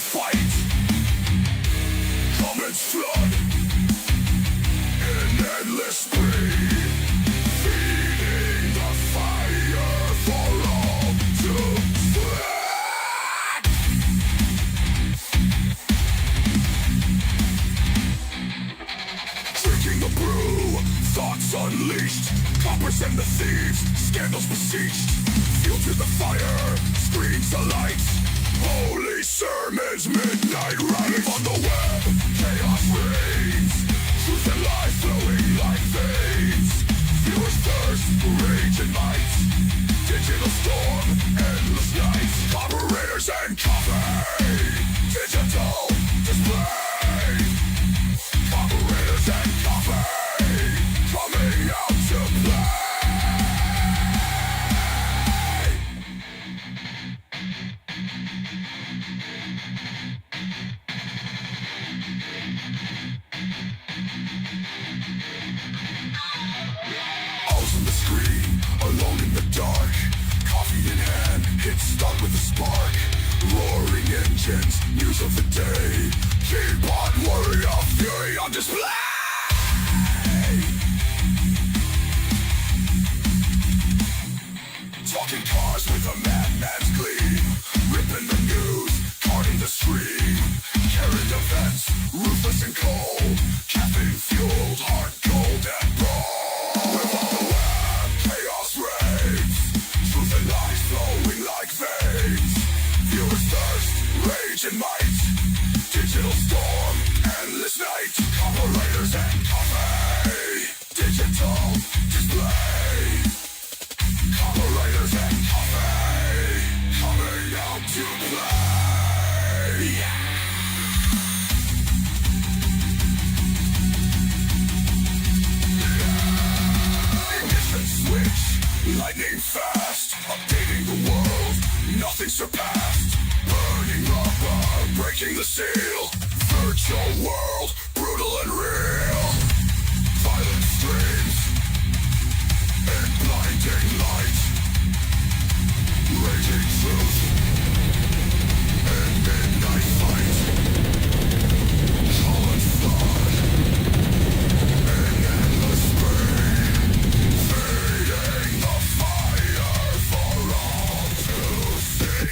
fight. Comets flood in endless spree, feeding the fire for all to spread. Drinking the brew, thoughts unleashed, coppers and the thieves, scandals beseeched. Fuel to the fire, screens alight. Holy sermons, midnight rave on the web. Chaos reigns, truth and lies flowing like veins. Viewers thirst, rage and might. Digital storm, endless nights. Carboretors and coffee. Digital display. Carboretors and coffee. Coming out to play. Owls on the screen, alone in the dark. Coffee in hand, hit start with a spark. Roaring engines, news of the day. Keyboard warrior, fury on display. Talking cars with a madman's gleam. Ripping the news, carting the stream. Current events, ruthless and cold. Caffeine fueled, heart cold and raw. Live on the web, chaos raves. Truth and lies flowing like veins. Viewers thirst, rage and might. Digital storm, endless night. Carburetors and coffee. Digital display. Carburetors and coffee. Coming out to play. Yeah. Ignition switch, lightning fast, updating the world, nothing surpassed. Burning rubber, breaking the seal. Virtual world, brutal and real. Violent streams, and blinding light. Raging truth, and midnight fight. Common flood, and endless spree. Feeding the fire for all to see.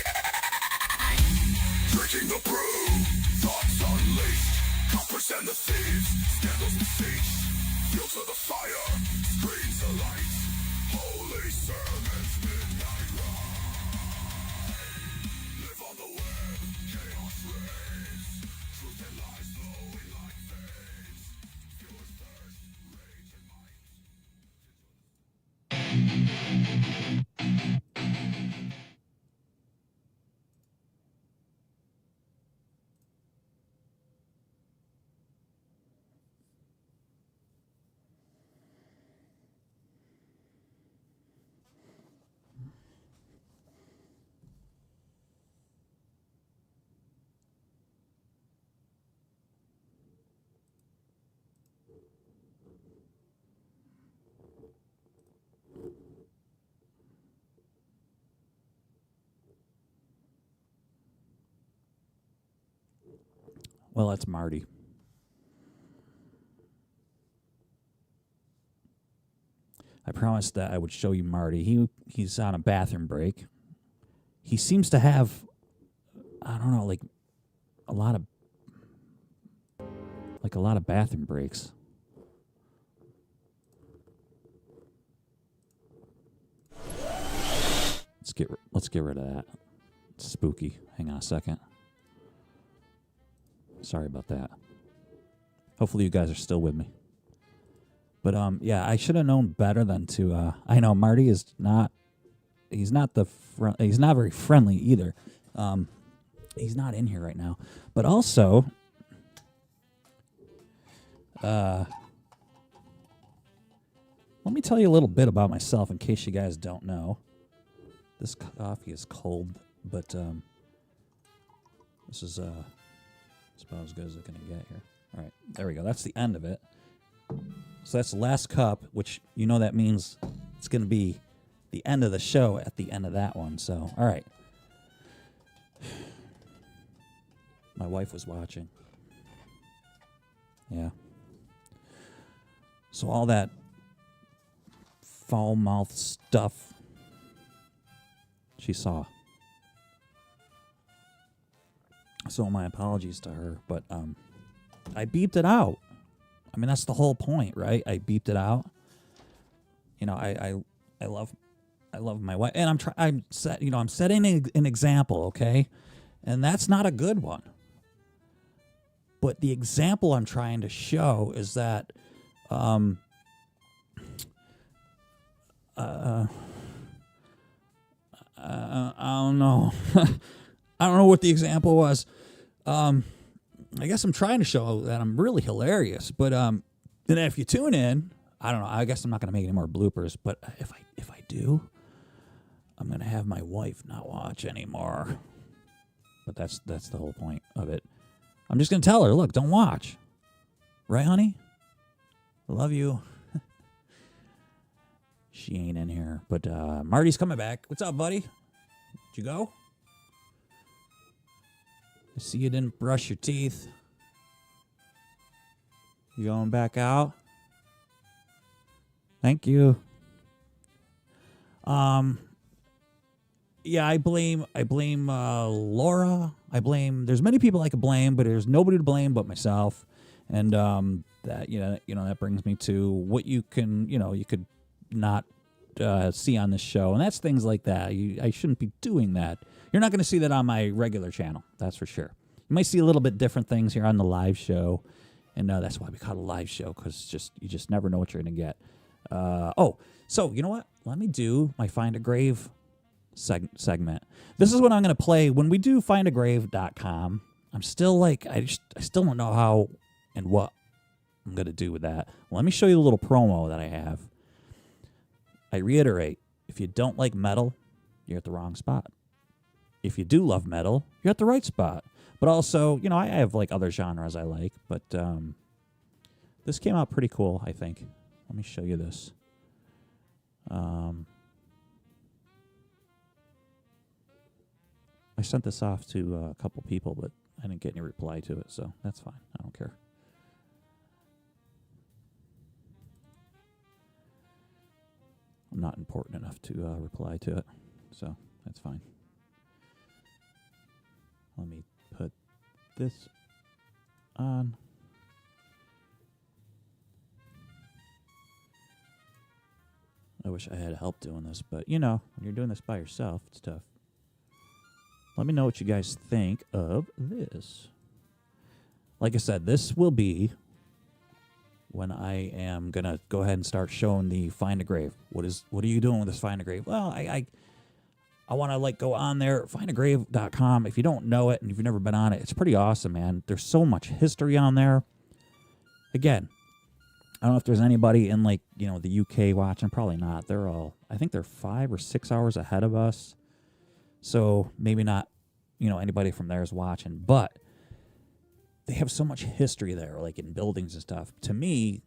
Drinking the brew, thoughts unleashed. Coppers and the thieves, scandals beseech. Fuel to the fire, screens alight. Holy sermons, midnight ride. Live on the web, chaos reigns. Truth and lies flowing like veins. Viewers thirst, rage and might. Well, that's Marty. I promised that I would show you Marty. He's on a bathroom break. He seems to have, I don't know, like a lot of bathroom breaks. Let's get rid of that. It's spooky. Hang on a second. Sorry about that. Hopefully you guys are still with me. But yeah, I should have known better than to. I know Marty is not. He's not he's not very friendly either. He's not in here right now. But also, let me tell you a little bit about myself in case you guys don't know. This coffee is cold, but this is it's about as good as it's going to get here. All right, there we go. That's the end of it. So that's the last cup, which you know that means it's going to be the end of the show at the end of that one. So, all right. My wife was watching. Yeah. So all that foul-mouthed stuff she saw. So my apologies to her, but I beeped it out. I mean, that's the whole point, right? I beeped it out. You know, I love my wife, and I'm setting an example, okay? And that's not a good one. But the example I'm trying to show is that I don't know. I don't know what the example was. I guess I'm trying to show that I'm really hilarious. But then if you tune in, I don't know. I guess I'm not going to make any more bloopers. But if I do, I'm going to have my wife not watch anymore. But that's the whole point of it. I'm just going to tell her, look, don't watch. Right, honey? I love you. She ain't in here. But Marty's coming back. What's up, buddy? Did you go? I see you didn't brush your teeth. You going back out? Thank you. Yeah, I blame Laura. There's many people I could blame, but there's nobody to blame but myself. And that that brings me to what you could not see on this show, and that's things like that. I shouldn't be doing that. You're not going to see that on my regular channel, that's for sure. You might see a little bit different things here on the live show, and that's why we call it a live show, because you just never know what you're going to get. So you know what? Let me do my Find a Grave segment. This is what I'm going to play when we do findagrave.com. I'm still I still don't know how and what I'm going to do with that. Let me show you the little promo that I have. I reiterate, if you don't like metal, you're at the wrong spot. If you do love metal, you're at the right spot. But also, I have other genres I like, but this came out pretty cool, I think. Let me show you this. I sent this off to a couple people, but I didn't get any reply to it, so that's fine. I don't care. I'm not important enough to reply to it, so that's fine. Let me put this on. I wish I had help doing this, but when you're doing this by yourself, it's tough. Let me know what you guys think of this. Like I said, this will be when I am going to go ahead and start showing the Find a Grave. What are you doing with this Find a Grave? Well, I want to go on there, findagrave.com. If you don't know it and you've never been on it, it's pretty awesome, man. There's so much history on there. Again, I don't know if there's anybody in the UK watching. Probably not. I think they're 5 or 6 hours ahead of us. So maybe not, anybody from there is watching, but they have so much history there, in buildings and stuff. To me,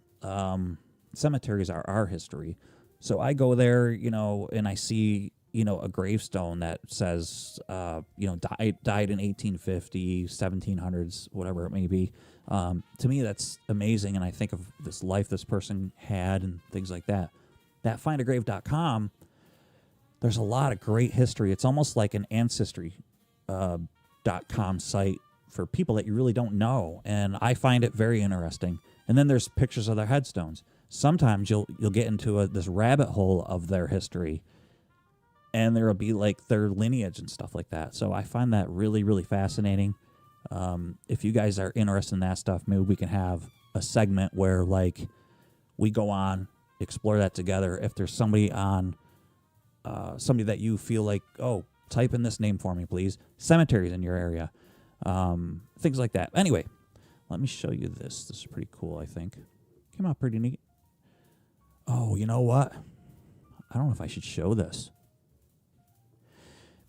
cemeteries are our history. So I go there, and I see, a gravestone that says, died in 1850, 1700s, whatever it may be. To me, that's amazing, and I think of this life this person had and things like that. That findagrave.com, there's a lot of great history. It's almost like an ancestry.com site for people that you really don't know, and I find it very interesting. And then there's pictures of their headstones. Sometimes you'll get into this rabbit hole of their history, and there will be their lineage and stuff like that. So I find that really, really fascinating. If you guys are interested in that stuff, maybe we can have a segment where we go on, explore that together. If there's somebody on, somebody that you feel type in this name for me, please. Cemeteries in your area. Things like that. Anyway, let me show you this. This is pretty cool, I think. Came out pretty neat. Oh, you know what? I don't know if I should show this.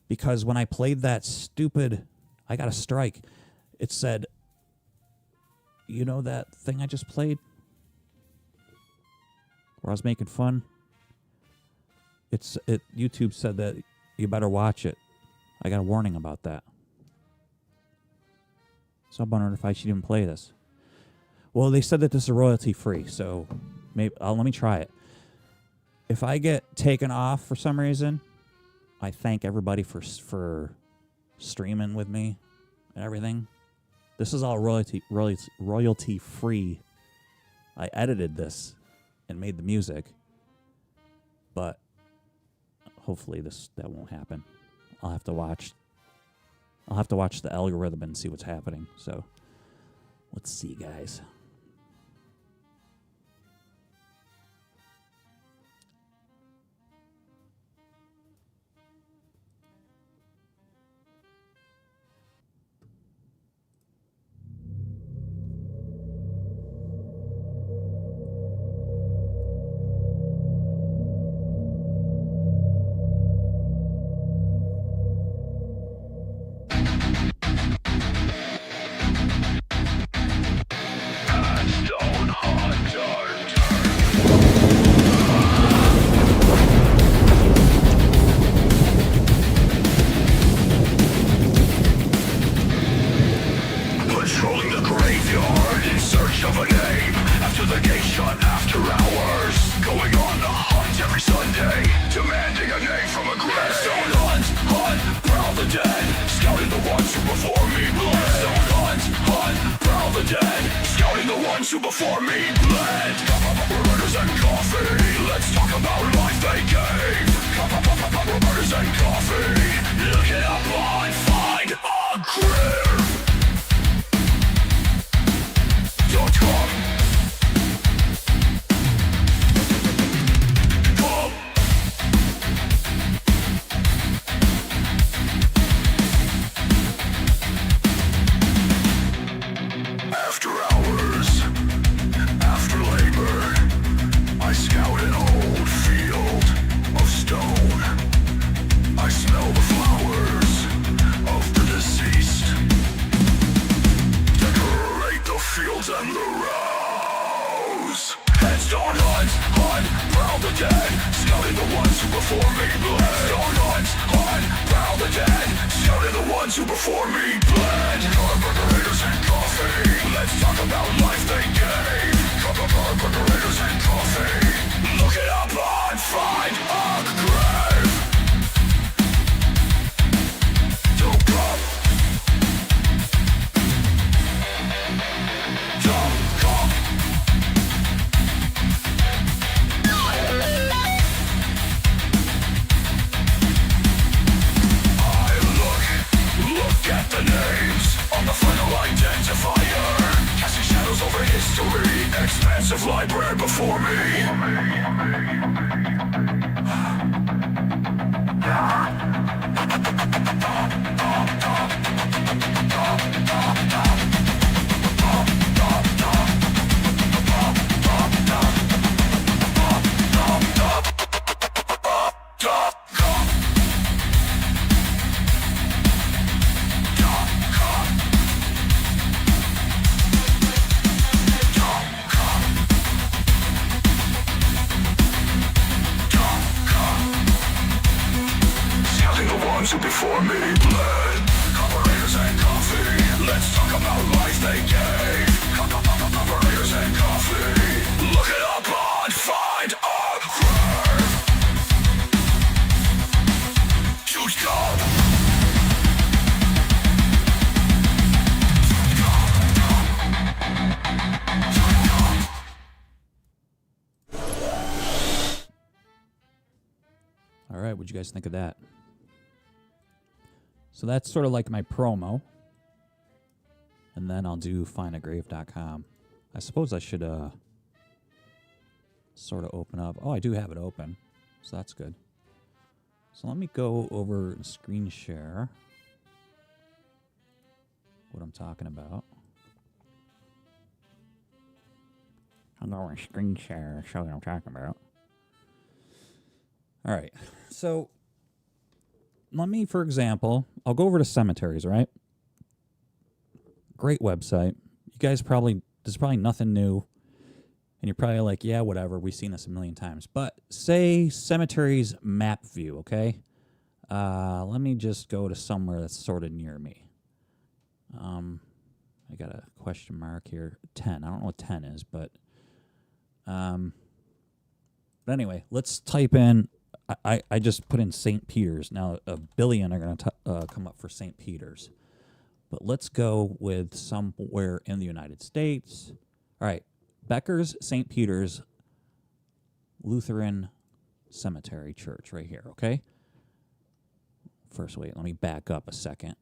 Because when I played that stupid, I got a strike. It said, that thing I just played? Where I was making fun? YouTube said that you better watch it. I got a warning about that. So I'm wondering if I should even play this. Well, they said that this is royalty free, so maybe let me try it. If I get taken off for some reason, I thank everybody for streaming with me and everything. This is all royalty free. I edited this and made the music, but hopefully that won't happen. I'll have to watch the algorithm and see what's happening. So let's see, guys. Stone Hunter. Patrolling the graveyard in search of a name. After the gate shut after hours. Going on the hunt every Sunday. Demanding a name from a gravestone. Hunt, prowl the dead. Scouting the ones who before me bled. Stone hunt, prowl the dead. Scouting the ones who before me bled. Carboretors and coffee. Let's talk about life they gave. Carboretors and coffee. Look it up and find a grave. .com. After hours, after labor, I scout an old field of stone. I smell the flowers of the deceased. Decorate the fields and the rows. Headstone hunt, prowl the dead. Scouting the ones who before me bled. Stone hunt, prowl the dead. Scouting the ones who before me bled. Carboretors and coffee. Let's talk about life they gave. Carboretors and coffee. Look it up and find a grave. Don't come. Don't come. Look at the names on the final identifier. Casting shadows over history. Expansive library before me. Scouting the ones who before me bled. Carboretors and coffee. Let's talk about life they gave. Carboretors and coffee. Look it up and find a grave. Huge God. All right, what'd you guys think of that? So that's sort of like my promo. And then I'll do findagrave.com. I suppose I should sort of open up. Oh, I do have it open. So that's good. So let me go over and screen share what I'm talking about. I'll go over and screen share, show you what I'm talking about. All right. So let me, for example, I'll go over to cemeteries, right? Great website. You guys there's probably nothing new. And you're probably like, yeah, whatever. We've seen this a million times. But say cemeteries map view, okay? Let me just go to somewhere that's sort of near me. I got a question mark here. 10. I don't know what 10 is, but anyway, let's type in. I just put in St. Peter's. Now a billion are going to come up for St. Peter's, but let's go with somewhere in the United States. All right, Becker's St. Peter's Lutheran Cemetery Church right here. Okay. First, wait, let me back up a second.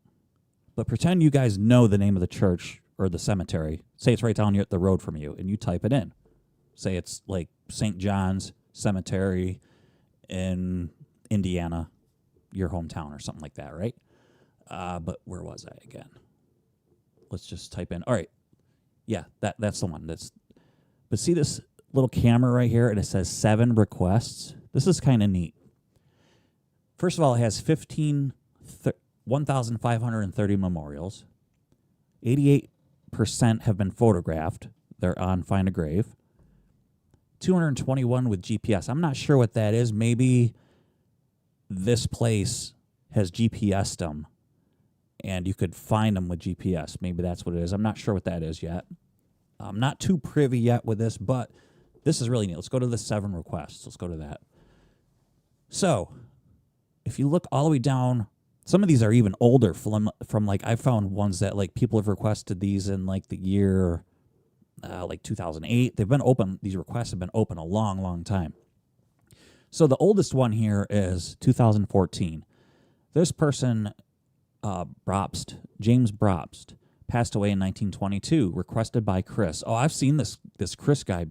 But pretend you guys know the name of the church or the cemetery. Say it's right down here at the road from you, and you type it in. Say it's like St. John's Cemetery in Indiana, your hometown or something like that, right? But where was I again? Let's just type in. All right. Yeah, that's the one. But see this little camera right here, and it says 7 requests. This is kind of neat. First of all, it has 1,530 memorials. 88% have been photographed. They're on Find a Grave. 221 with GPS. I'm not sure what that is. Maybe this place has GPSed them, and you could find them with GPS. Maybe that's what it is. I'm not sure what that is yet. I'm not too privy yet with this, but this is really neat. Let's go to the 7 requests. Let's go to that. So, if you look all the way down, some of these are even older from like, I found ones that like people have requested these in like the year like 2008. They've been open. These requests have been open a long, long time. So the oldest one here is 2014. This person, James Brobst, passed away in 1922, requested by Chris. Oh, I've seen this Chris guy,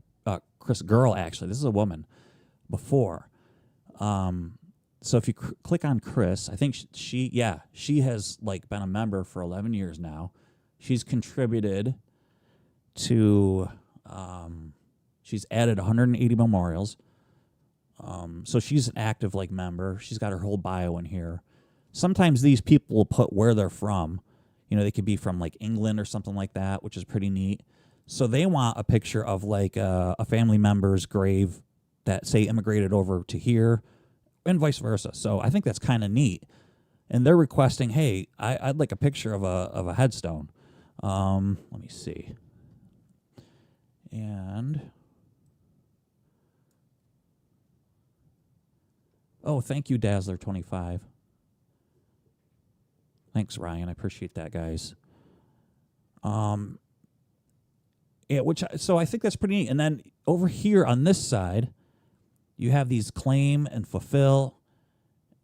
Chris girl actually. This is a woman before. So if you click on Chris, I think she has like been a member for 11 years now. She's contributed to, she's added 180 memorials. So she's an active like member. She's got her whole bio in here. Sometimes these people will put where they're from. You know, they could be from like England or something like that, which is pretty neat. So they want a picture of like a family member's grave that say immigrated over to here, and vice versa. So I think that's kind of neat. And they're requesting, hey, I'd like a picture of a headstone. Let me see. And oh, thank you, Dazzler25. Thanks, Ryan. I appreciate that, guys. Yeah, so I think that's pretty neat. And then over here on this side, you have these claim and fulfill.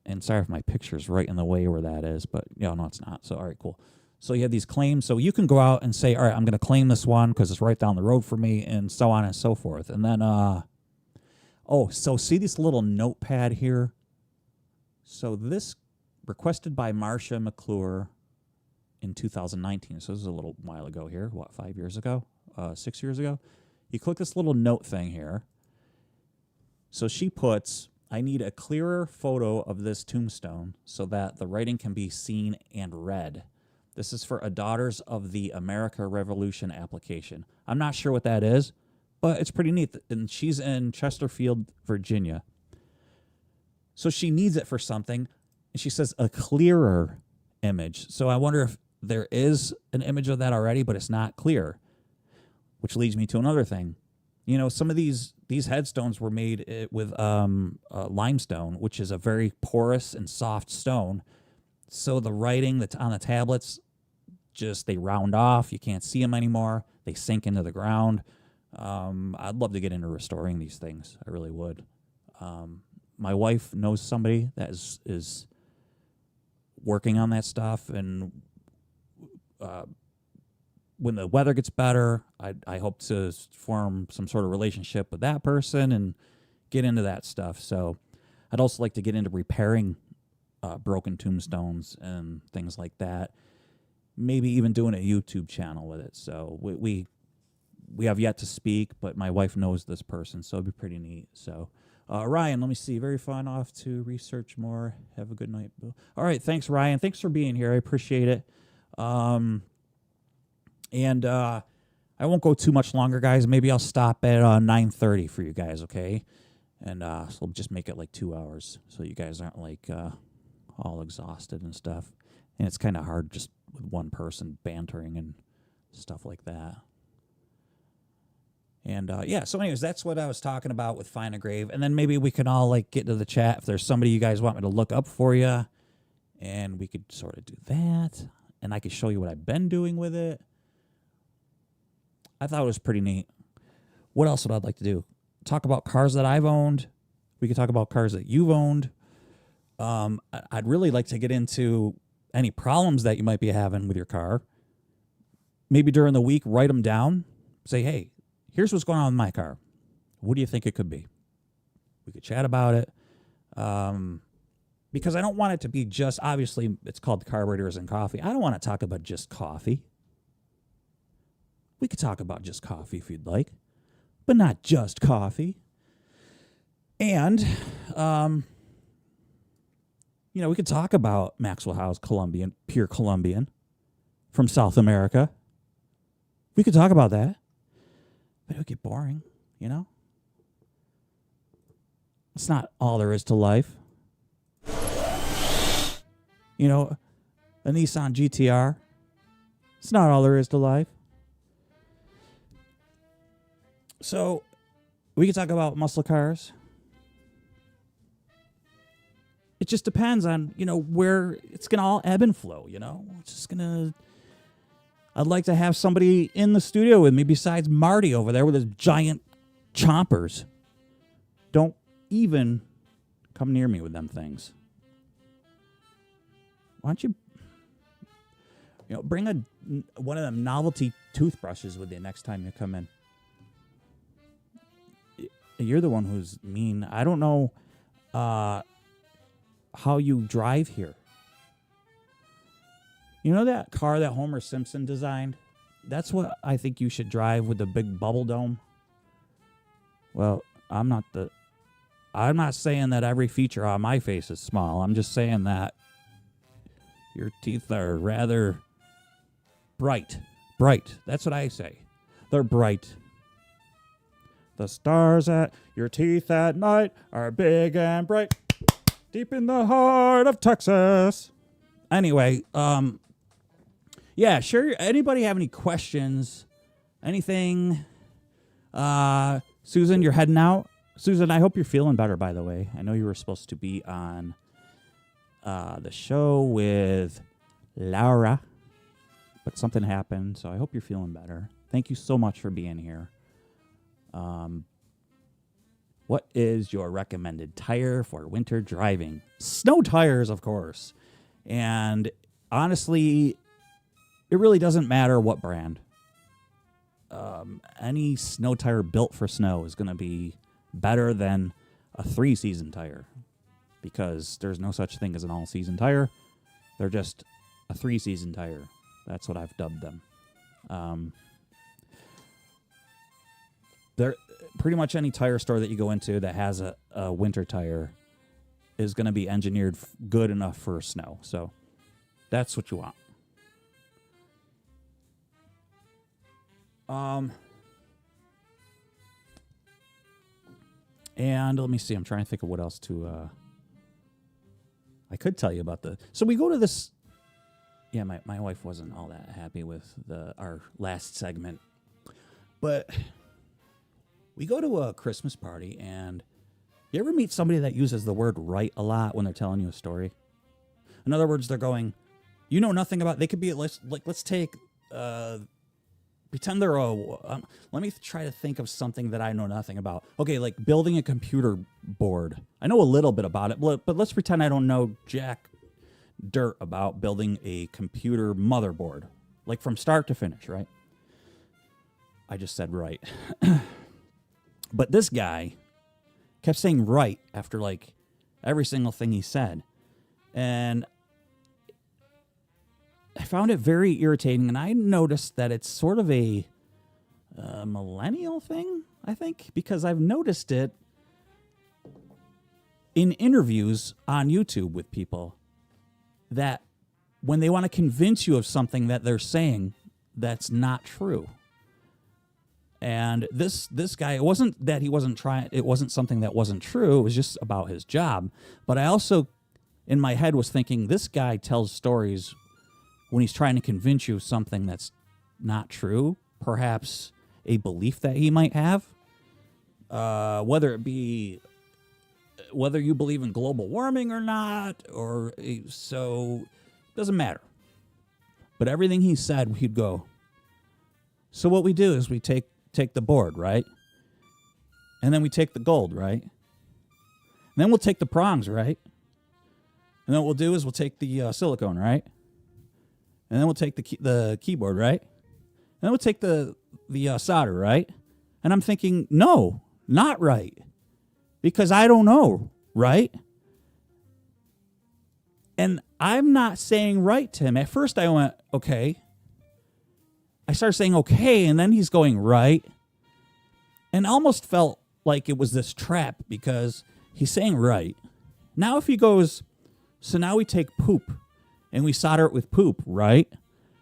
And sorry if my picture's right in the way where that is, but no, it's not. So, all right, cool. So you have these claims. So you can go out and say, all right, I'm going to claim this one because it's right down the road for me, and so on and so forth. And then, so see this little notepad here? So this requested by Marcia McClure in 2019. So this is a little while ago here. What, 5 years ago? 6 years ago? You click this little note thing here. So she puts, I need a clearer photo of this tombstone so that the writing can be seen and read. This is for a Daughters of the America Revolution application. I'm not sure what that is, but it's pretty neat. And she's in Chesterfield, Virginia. So she needs it for something. And she says a clearer image. So I wonder if there is an image of that already, but it's not clear. Which leads me to another thing. You know, some of these headstones were made with limestone, which is a very porous and soft stone. So the writing that's on the tablets, they round off. You can't see them anymore. They sink into the ground. I'd love to get into restoring these things. I really would. My wife knows somebody that is working on that stuff, and when the weather gets better, I hope to form some sort of relationship with that person and get into that stuff. So I'd also like to get into repairing broken tombstones and things like that. Maybe even doing a YouTube channel with it. So we have yet to speak, but my wife knows this person, so it'd be pretty neat. So Ryan, let me see. Very fun. Off to research more. Have a good night, Bill. All right, thanks, Ryan. Thanks for being here. I appreciate it. And I won't go too much longer, guys. Maybe I'll stop at 9:30 for you guys, okay? And so we'll just make it like 2 hours so you guys aren't like all exhausted and stuff. And it's kind of hard just with one person bantering and stuff like that. And so anyways, that's what I was talking about with Find a Grave. And then maybe we can all like get into the chat if there's somebody you guys want me to look up for you, and we could sort of do that. And I could show you what I've been doing with it. I thought it was pretty neat. What else would I like to do? Talk about cars that I've owned. We could talk about cars that you've owned. I'd really like to get into any problems that you might be having with your car. Maybe during the week, write them down. Say, hey, here's what's going on with my car. What do you think it could be? We could chat about it. Because I don't want it to be just, obviously, it's called Carboretors and Coffee. I don't want to talk about just coffee. We could talk about just coffee if you'd like, but not just coffee. And, we could talk about Maxwell House Colombian, pure Colombian from South America. We could talk about that, but it would get boring, It's not all there is to life. A Nissan GTR. It's not all there is to life. So, we could talk about muscle cars. It just depends on, where it's going to all ebb and flow, It's just going to... I'd like to have somebody in the studio with me besides Marty over there with his giant chompers. Don't even come near me with them things. Why don't you, bring one of them novelty toothbrushes with you next time you come in. You're the one who's mean. I don't know how you drive here. You know that car that Homer Simpson designed? That's what I think you should drive with the big bubble dome. Well, I'm not saying that every feature on my face is small. I'm just saying that your teeth are rather bright. Bright. That's what I say. They're bright. The stars at your teeth at night are big and bright. Deep in the heart of Texas. Anyway, sure. Anybody have any questions? Anything? Susan, you're heading out. Susan, I hope you're feeling better, by the way. I know you were supposed to be on the show with Laura, but something happened, so I hope you're feeling better. Thank you so much for being here. What is your recommended tire for winter driving? Snow tires, of course. And honestly, it really doesn't matter what brand. Any snow tire built for snow is going to be better than a 3-season tire, because there's no such thing as an all-season tire. They're just a 3-season tire. That's what I've dubbed them. They're pretty much any tire store that you go into that has a winter tire is going to be engineered good enough for snow. So that's what you want. And let me see. I'm trying to think of what else to... I could tell you about So we go to this... Yeah, my wife wasn't all that happy with our last segment. But we go to a Christmas party, and you ever meet somebody that uses the word right a lot when they're telling you a story? In other words, they're going, you know nothing about... They could be... Let's take... Pretend they're let me try to think of something that I know nothing about. Okay, like building a computer board. I know a little bit about it, but let's pretend I don't know jack dirt about building a computer motherboard. Like from start to finish, right? I just said right. But this guy kept saying right after like every single thing he said. And I found it very irritating, and I noticed that it's sort of a millennial thing, I think, because I've noticed it in interviews on YouTube with people that when they want to convince you of something that they're saying that's not true. And this guy, it wasn't that he wasn't trying, it wasn't something that wasn't true, it was just about his job. But I also, in my head, was thinking, this guy tells stories when he's trying to convince you of something that's not true, perhaps a belief that he might have, whether it be whether you believe in global warming or not, or so doesn't matter. But everything he said, we'd go. So what we do is we take the board, right? And then we take the gold, right? And then we'll take the prongs, right? And then what we'll do is we'll take the silicone, right? And then we'll take the keyboard, right? And then we'll take the solder, right? And I'm thinking, no, not right. Because I don't know, right? And I'm not saying right to him. At first I went, okay. I started saying okay, and then he's going right. And almost felt like it was this trap because he's saying right. Now if he goes, so now we take poop and we solder it with poop, right?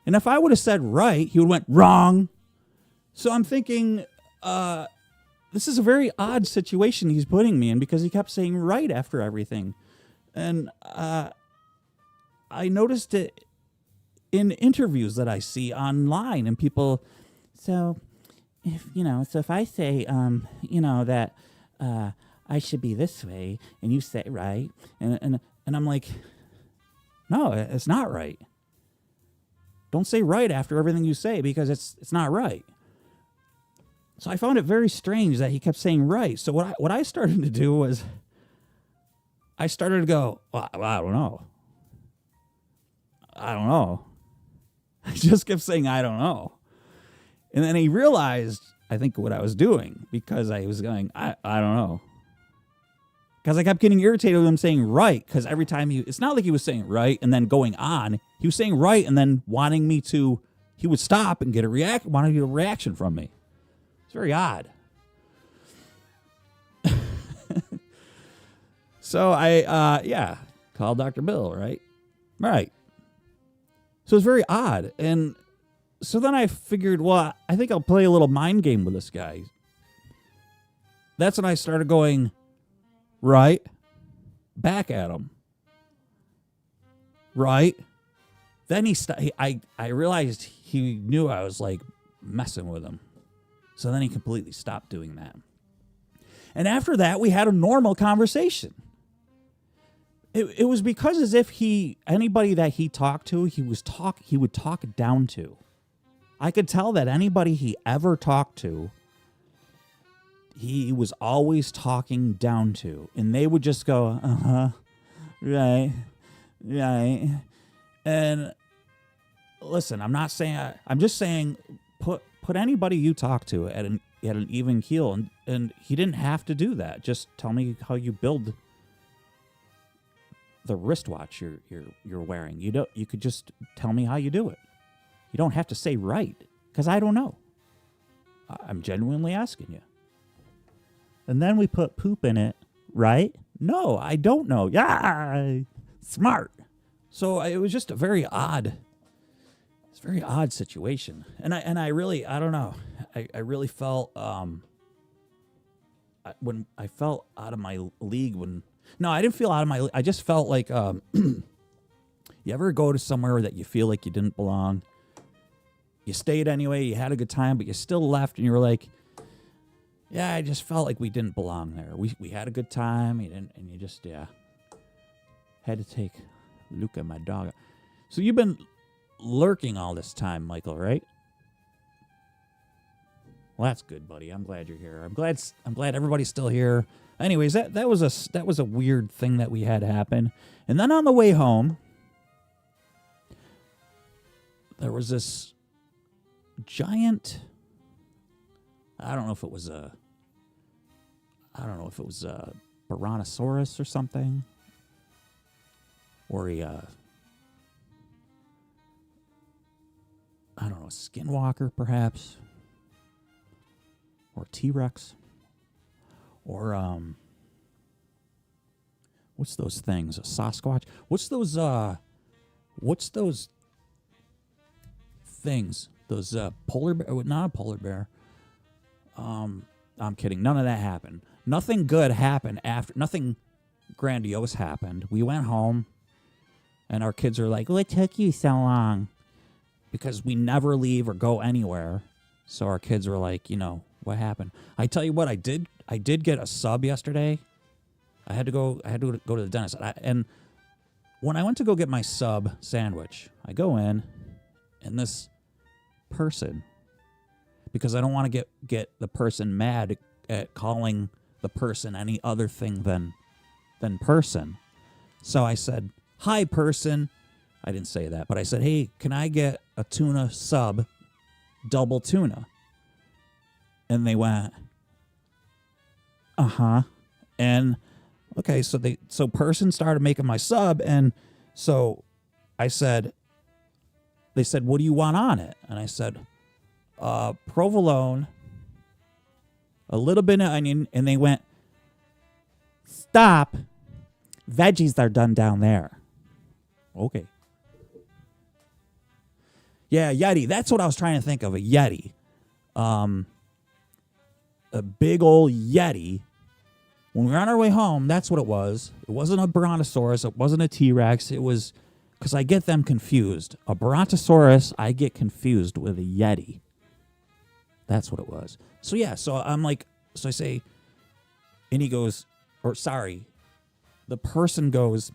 And if I would have said right, he would have went wrong. So I'm thinking, this is a very odd situation he's putting me in because he kept saying right after everything. And I noticed it in interviews that I see online, and people, so if I say, that I should be this way, and you say right, and I'm like, no, it's not right. Don't say right after everything you say because it's not right. So I found it very strange that he kept saying right. So what I started to do was I started to go, well, I don't know. I just kept saying, I don't know. And then he realized, I think, what I was doing because I was going, I don't know. Because I kept getting irritated with him saying right. Because every time it's not like he was saying right and then going on. He was saying right and then wanting me to, he would stop and get wanted a reaction from me. It's very odd. So I called Dr. Bill, right? Right. So it's very odd. And so then I figured, well, I think I'll play a little mind game with this guy. That's when I started going right, back at him. Right. Then I realized he knew I was like messing with him. So then he completely stopped doing that. And after that, we had a normal conversation. It was because as if anybody that he talked to, he would talk down to. I could tell that anybody he ever talked to, he was always talking down to. And they would just go, right. And listen, I'm just saying, put anybody you talk to at an even keel. And he didn't have to do that. Just tell me how you build the wristwatch you're wearing. You could just tell me how you do it. You don't have to say right, because I don't know. I'm genuinely asking you. And then we put poop in it, right? No, I don't know. Yeah, smart. So it was just a very odd situation. And I really, I don't know. I really felt when I felt out of my league when. No, I didn't feel out of my. I just felt like you ever go to somewhere that you feel like you didn't belong. You stayed anyway. You had a good time, but you still left, and you were like, "Yeah, I just felt like we didn't belong there. We had a good time, and you just had to take Luca, my dog." So you've been lurking all this time, Michael, right? Well, that's good, buddy. I'm glad you're here. I'm glad everybody's still here. Anyways, that was a weird thing that we had happen. And then on the way home, there was this giant. I don't know if it was a Brontosaurus or something, or a skinwalker perhaps, or T-Rex. Or what's those things? A Sasquatch? What's those things? Those polar bear? Not a polar bear. I'm kidding. None of that happened. Nothing good happened after. Nothing grandiose happened. We went home, and our kids are like, "What took you so long?" because we never leave or go anywhere. So our kids were like, what happened? I tell you what, I did get a sub yesterday. I had to go to the dentist. And when I went to go get my sub sandwich, I go in, and this person, because I don't want to get the person mad at calling the person any other thing than person. So I said, "Hi, person." I didn't say that, but I said, "Hey, can I get a tuna sub, double tuna?" And they went, "Uh-huh." And okay, so person started making my sub, and so I said, they said, "What do you want on it?" And I said, provolone, a little bit of onion, and they went, "Stop. Veggies are done down there." Okay. Yeah, Yeti. That's what I was trying to think of, a Yeti. A big old Yeti. When we were on our way home, that's what it was. It wasn't a Brontosaurus. It wasn't a T-Rex. It was, because I get them confused. A Brontosaurus, I get confused with a Yeti. That's what it was. So yeah, so I'm like, so I say, and he goes, or sorry, the person goes,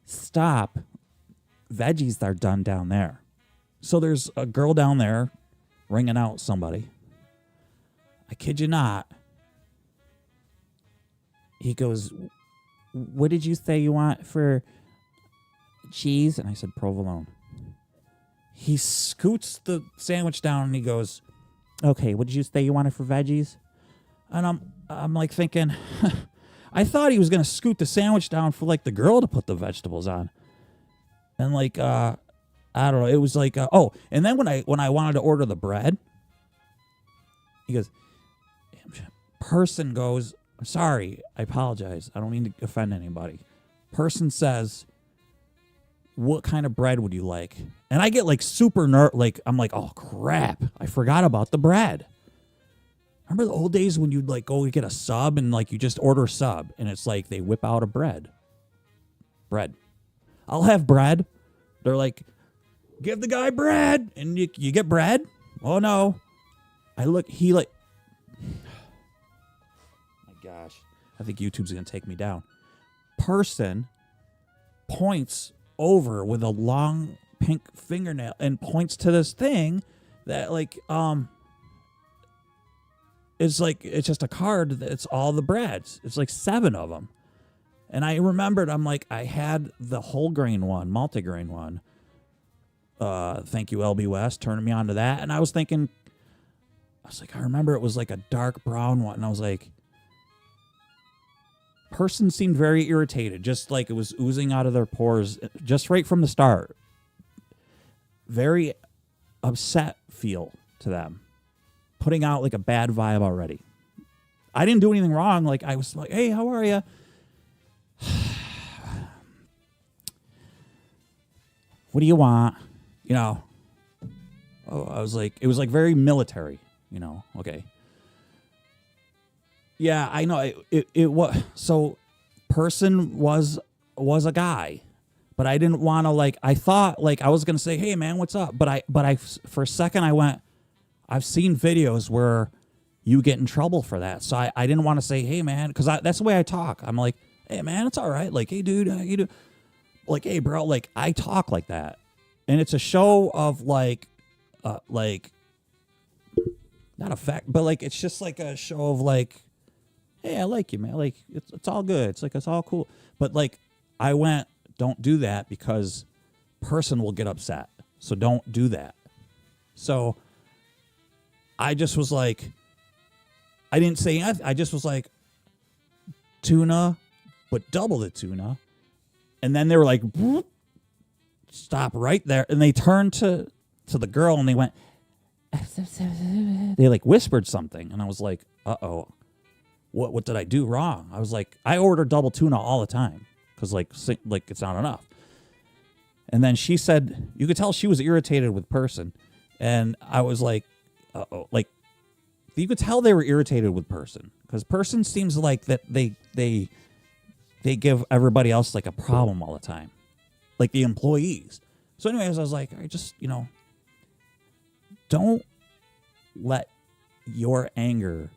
"Stop. Veggies are done down there." So there's a girl down there ringing out somebody. I kid you not. He goes, "What did you say you want for cheese?" And I said, "Provolone." He scoots the sandwich down and he goes, "Okay, what did you say you wanted for veggies?" And I'm like thinking, I thought he was gonna scoot the sandwich down for like the girl to put the vegetables on. And like I don't know, it was like oh, and then when I wanted to order the bread, he goes, person goes, "I'm sorry, I apologize. I don't mean to offend anybody." Person says, "What kind of bread would you like?" And I get like super like I'm like, "Oh crap, I forgot about the bread." Remember the old days when you'd like go get a sub and like you just order sub and it's like they whip out a bread. I'll have bread. They're like, "Give the guy bread," and you get bread. Oh no, he like, my gosh, I think YouTube's gonna take me down. Person points over with a long pink fingernail and points to this thing that like it's like it's just a card that's all the breads. It's like 7 of them. And I remembered, I'm like, I had the whole grain one, multigrain one. Thank you, LB West, turning me on to that. And I was thinking, I remember it was like a dark brown one. And I was like, person seemed very irritated, just like it was oozing out of their pores, just right from the start. Very upset feel to them, putting out like a bad vibe already. I didn't do anything wrong. Like I was like, "Hey, how are you?" "What do you want?" Oh, I was like, it was like very military, okay. Yeah, I know. It was, so person was a guy, but I didn't want to like, I thought like I was going to say, "Hey man, what's up?" But I, for a second I went, I've seen videos where you get in trouble for that. So I didn't want to say, "Hey man," because that's the way I talk. I'm like, "Hey man, it's all right." Like, "Hey dude, how you do?" Like, "Hey bro," like I talk like that. And it's a show of like not a fact, but like it's just like a show of like, "Hey, I like you, man. Like it's all good. It's like it's all cool." But like I went, "Don't do that because person will get upset. So don't do that." So I just was like, I didn't say anything. I just was like, "Tuna, but double the tuna." And then they were like, "Whoop." Stop right there. And they turned to the girl and they went, they like whispered something. And I was like, "Uh-oh, what did I do wrong?" I was like, I order double tuna all the time because like it's not enough. And then she said, you could tell she was irritated with person. And I was like, uh-oh, like you could tell they were irritated with person because person seems like that they give everybody else like a problem all the time. Like the employees, So anyways, I was like, I just, don't let your anger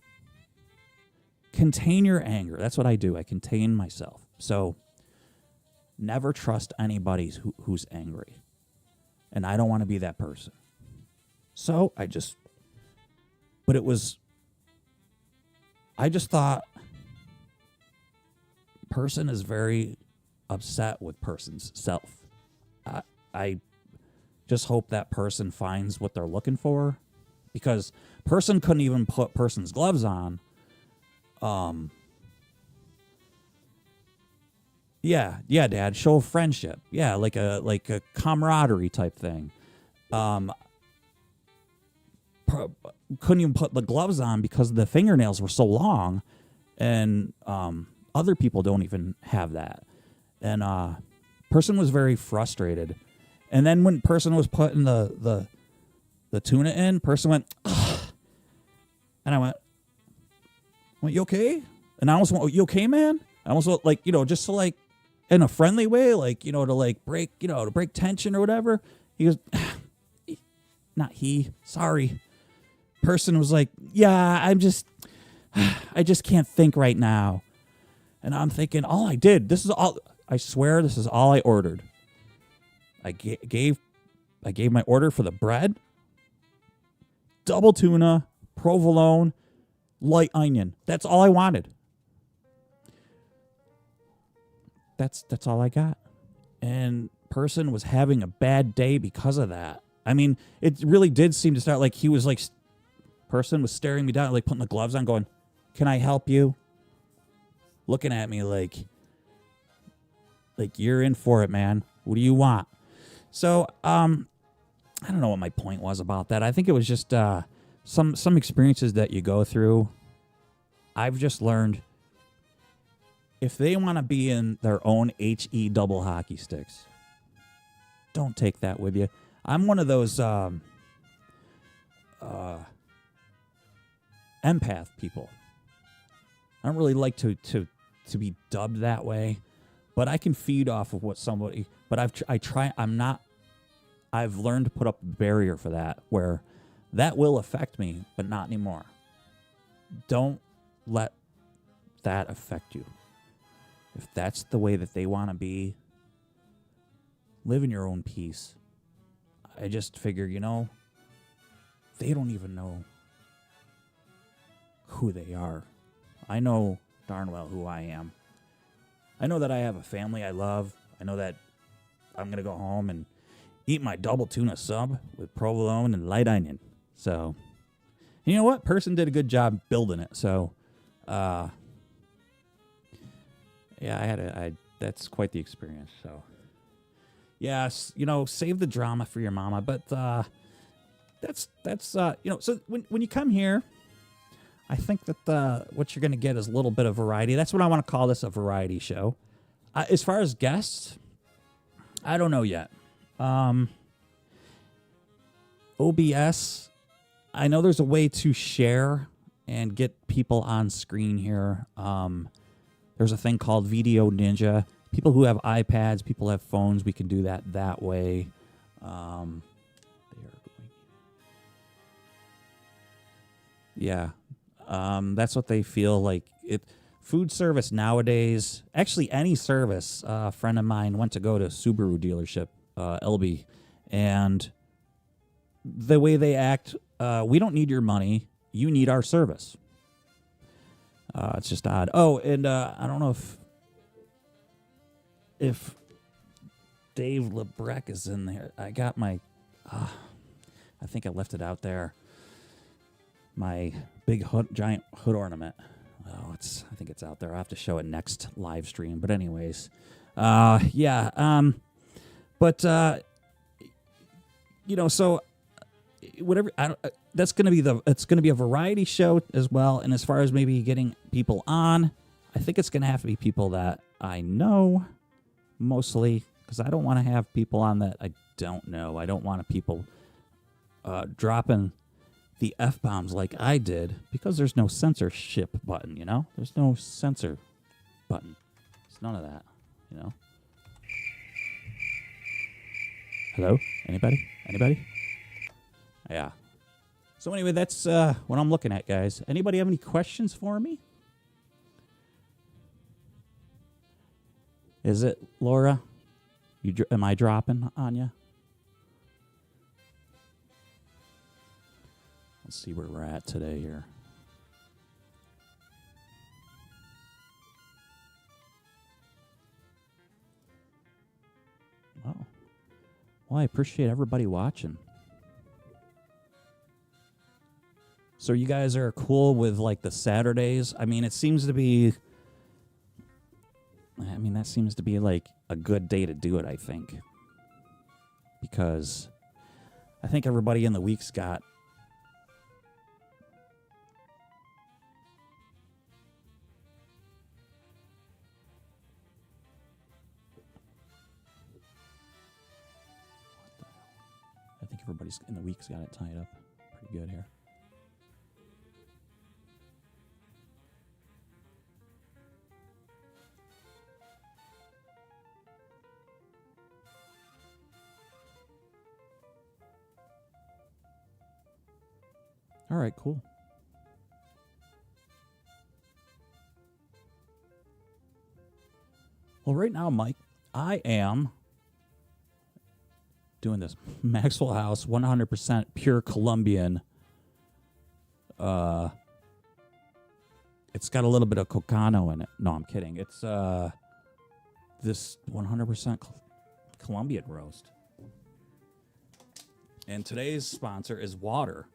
contain your anger. That's what I do. I contain myself. So never trust anybody who's angry. And I don't want to be that person. So I just thought person is very upset with person's self. I just hope that person finds what they're looking for, because person couldn't even put person's gloves on. Yeah, Dad, show friendship. Yeah, like a camaraderie type thing. Couldn't even put the gloves on because the fingernails were so long, and other people don't even have that. And person was very frustrated. And then when person was putting the tuna in, person went, ugh. And I went, you okay? And I almost went, you okay, man? I almost went, like, just to, like, in a friendly way, like, to like break, to break tension or whatever. He goes, not he, sorry. Person was like, yeah, I just can't think right now. And I'm thinking, I swear this is all I ordered. I gave my order for the bread, double tuna, provolone, light onion. That's all I wanted. That's all I got. And person was having a bad day because of that. I mean, it really did seem to start like he was like, person was staring me down, like putting the gloves on, going, "Can I help you?" Looking at me like you're in for it, man. What do you want? So, I don't know what my point was about that. I think it was just some experiences that you go through. I've just learned if they want to be in their own HE double hockey sticks, don't take that with you. I'm one of those empath people. I don't really like to be dubbed that way, but I can feed off of what somebody. But I've learned to put up a barrier for that, where that will affect me, but not anymore. Don't let that affect you. If that's the way that they want to be, live in your own peace. I just figure, they don't even know who they are. I know darn well who I am. I know that I have a family I love. I know that I'm going to go home and eat my double tuna sub with provolone and light onion. So, you know what? Person did a good job building it. So, yeah, that's quite the experience. So, yes, save the drama for your mama. But that's so when you come here, I think that what you're going to get is a little bit of variety. That's what I want to call this, a variety show. As far as guests, I don't know yet. OBS, I know there's a way to share and get people on screen here. There's a thing called Video Ninja. People who have iPads, people who have phones, we can do that way. They are going. Yeah. That's what they feel like. Food service nowadays, actually any service. A friend of mine went to go to a Subaru dealership, LB, and the way they act, we don't need your money. You need our service. It's just odd. Oh, and I don't know if Dave Lebreck is in there. I got my, I think I left it out there. My big giant hood ornament. Oh, I think it's out there. I'll have to show it next live stream. But anyways, yeah. But so whatever. That's gonna be it's gonna be a variety show as well. And as far as maybe getting people on, I think it's gonna have to be people that I know mostly, because I don't want to have people on that I don't know. I don't want people dropping the F-bombs like I did, because there's no censorship button, There's no censor button. It's none of that, Hello? Anybody? Anybody? Yeah. So anyway, that's what I'm looking at, guys. Anybody have any questions for me? Is it, Laura? Am I dropping on you? Let's see where we're at today here. Wow. Well, I appreciate everybody watching. So you guys are cool with like the Saturdays? I mean, it seems to be... that seems to be like a good day to do it, I think. Because I think everybody in the week's got... I think everybody's in the week's got it tied up pretty good here. All right, cool. Well, right now, Mike, I am doing this Maxwell House 100% pure Colombian. It's got a little bit of Cocano in it. No, I'm kidding. It's this 100% Colombian roast. And today's sponsor is water.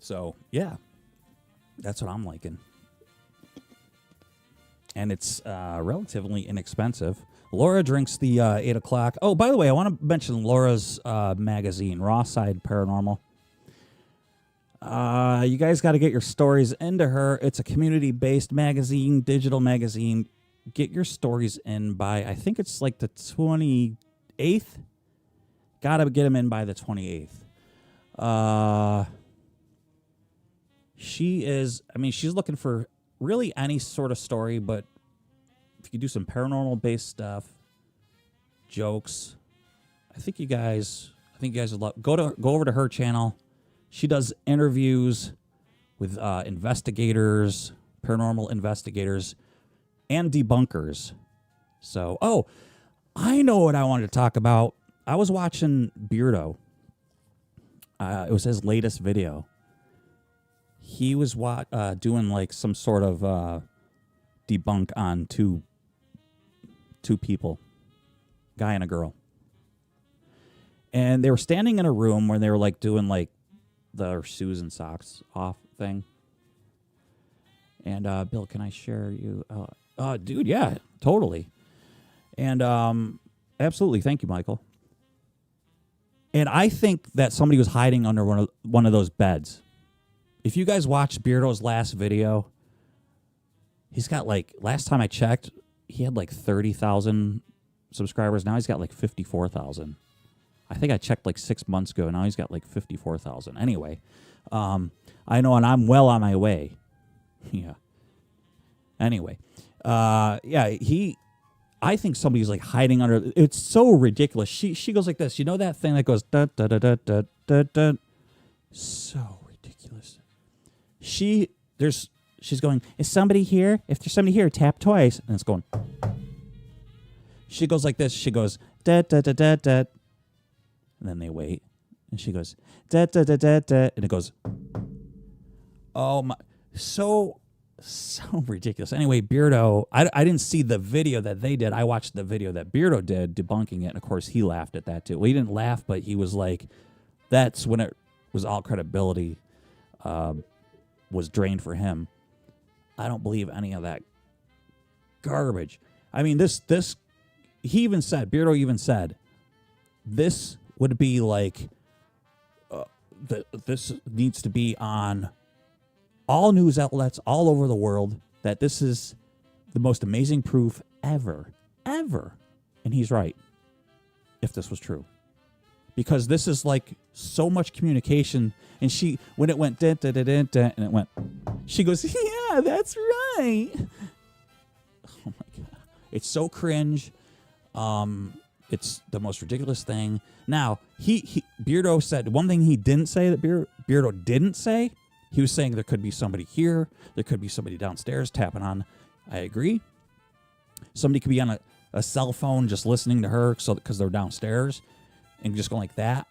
So, yeah, that's what I'm liking. And it's relatively inexpensive. Laura drinks the 8 o'clock. Oh, by the way, I want to mention Laura's magazine, Raw Side Paranormal. You guys got to get your stories into her. It's a community-based magazine, digital magazine. Get your stories in by, I think it's like the 28th. Got to get them in by the 28th. She's looking for really any sort of story, but if you do some paranormal-based stuff, jokes, I think you guys would love. Go over to her channel. She does interviews with investigators, paranormal investigators, and debunkers. So, I know what I wanted to talk about. I was watching Beardo. It was his latest video. He was doing like some sort of debunk on two people, guy and a girl. And they were standing in a room where they were like doing like their shoes and socks off thing. And Bill, can I share you? Dude, yeah, totally. And absolutely, thank you, Michael. And I think that somebody was hiding under one of those beds. If you guys watched Beardo's last video, he's got like, last time I checked, he had like 30,000 subscribers. Now he's got like 54,000. I think I checked like 6 months ago. Now he's got like 54,000. Anyway, I know, and I'm well on my way. Yeah. Anyway, I think somebody's like hiding under. It's so ridiculous. She goes like this. You know that thing that goes da da da da da da da. So ridiculous. She's going. Is somebody here? If there's somebody here, tap twice, and it's going. She goes like this. She goes da da da da da, and then they wait, and she goes da da da da da, and it goes. Oh my! So ridiculous. Anyway, Beardo, I didn't see the video that they did. I watched the video that Beardo did debunking it, and of course he laughed at that too. Well, he didn't laugh, but he was like, that's when it was all credibility was drained for him. I don't believe any of that garbage. I mean, this he even said, Beardo even said, this would be like, this needs to be on all news outlets all over the world that this is the most amazing proof ever. And he's right, if this was true. Because this is like so much communication. And when it went da da da da da, and it went, she goes, yeah, that's right. Oh my God. It's so cringe. It's the most ridiculous thing. Now, Beardo said one thing he didn't say that Beardo didn't say. He was saying there could be somebody here. There could be somebody downstairs tapping on. I agree. Somebody could be on a cell phone just listening to her because they're downstairs and just going like that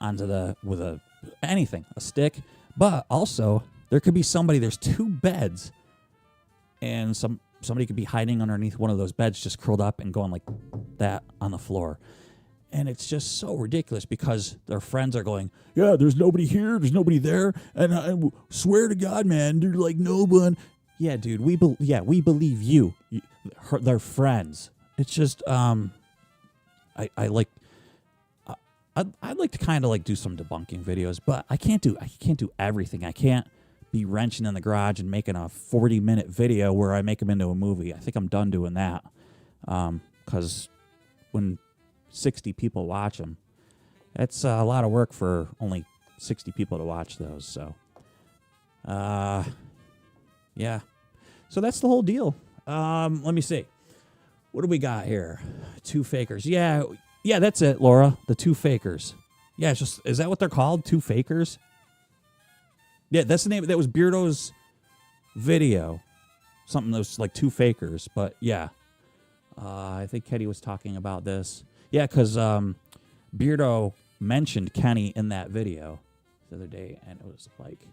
with anything, a stick. But also, there could be somebody, there's 2 beds, and somebody could be hiding underneath one of those beds just curled up and going like that on the floor. And it's just so ridiculous because their friends are going, yeah, there's nobody here, there's nobody there, and I swear to God, man, they're like no one. Yeah, dude, we believe you. They're friends. It's just I'd like to kind of like do some debunking videos, but I can't do everything. I can't be wrenching in the garage and making a 40-minute video where I make them into a movie. I think I'm done doing that because when 60 people watch them, it's a lot of work for only 60 people to watch those. So, yeah. So that's the whole deal. Let me see. What do we got here? 2 fakers. Yeah, that's it, Laura. The 2 fakers. Yeah, it's just, is that what they're called? 2 fakers? Yeah, that's the name. That was Beardo's video. Something that was like 2 fakers. But yeah, I think Kenny was talking about this. Yeah, because Beardo mentioned Kenny in that video the other day, and it was like,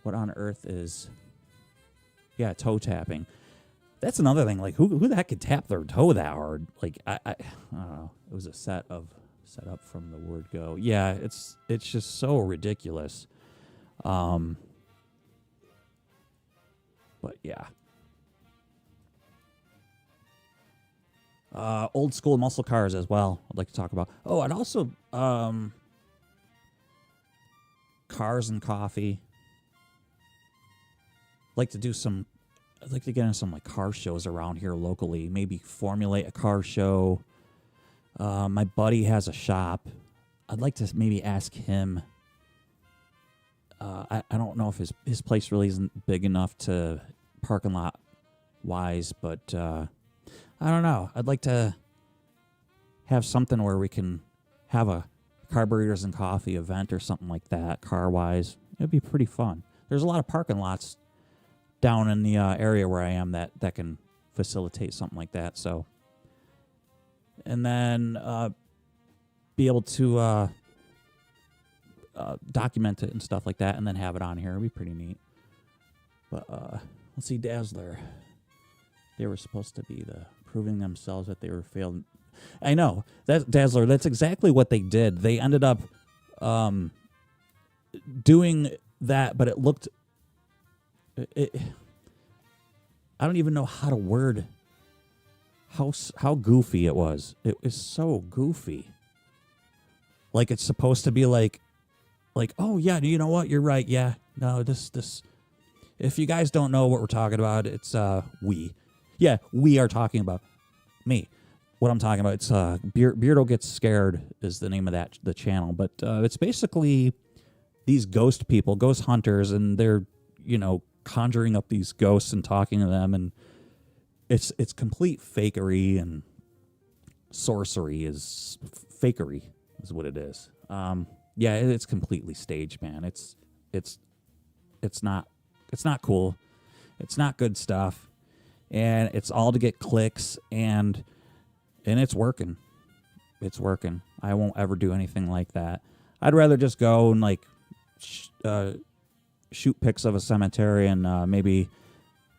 what on earth is, toe tapping. That's another thing. Like, who the heck could tap their toe that hard? Like, I don't know. It was a set up from the word go. Yeah, it's just so ridiculous. But yeah. Old school muscle cars as well. I'd like to talk about. Oh, and also cars and coffee. I'd like to get into some like car shows around here locally. Maybe formulate a car show. My buddy has a shop. I'd like to maybe ask him. I don't know if his place really isn't big enough to parking lot wise, but I don't know. I'd like to have something where we can have a Carboretors and coffee event or something like that, car wise. It'd be pretty fun. There's a lot of parking lots down in the area where I am that can facilitate something like that. So, and then be able to document it and stuff like that, and then have it on here. It'd be pretty neat. But let's see, Dazzler. They were supposed to be proving themselves that they were failed. I know that Dazzler. That's exactly what they did. They ended up doing that, but it looked. I don't even know how to word how goofy it was. It was so goofy. Like it's supposed to be like, oh yeah, you know what? You're right. Yeah, no, this. If you guys don't know what we're talking about, it's we. Yeah, we are talking about me. What I'm talking about, it's Beardo Gets Scared is the name of the channel, but it's basically these ghost people, ghost hunters, and they're conjuring up these ghosts and talking to them, and it's complete fakery and sorcery is fakery is what it is. Yeah, it's completely staged, man. It's not cool. It's not good stuff. And it's all to get clicks, and it's working. It's working. I won't ever do anything like that. I'd rather just go and shoot pics of a cemetery and maybe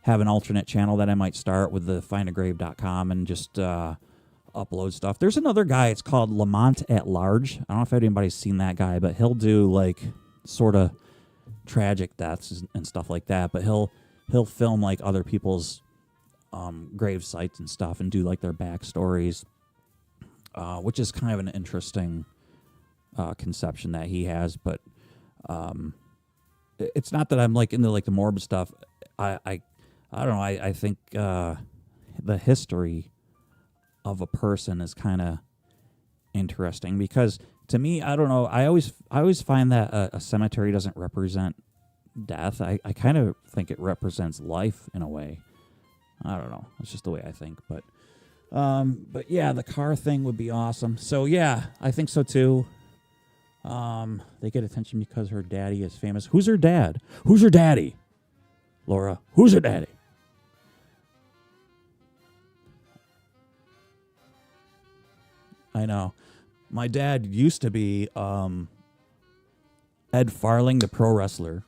have an alternate channel that I might start with the findagrave.com and just upload stuff. There's another guy. It's called Lamont at Large. I don't know if anybody's seen that guy, but he'll do sort of tragic deaths and stuff like that. But he'll film other people's grave sites and stuff and do their backstories, which is kind of an interesting conception that he has. But it's not that I'm into the morbid stuff. I don't know. I think the history of a person is kind of interesting because to me, I don't know. I always find that a cemetery doesn't represent death. I kind of think it represents life in a way. I don't know. It's just the way I think. But But yeah, the car thing would be awesome. So yeah, I think so too. They get attention because her daddy is famous. Who's her dad? Who's your daddy? Laura, who's her daddy? I know. My dad used to be Ed Farling, the pro wrestler.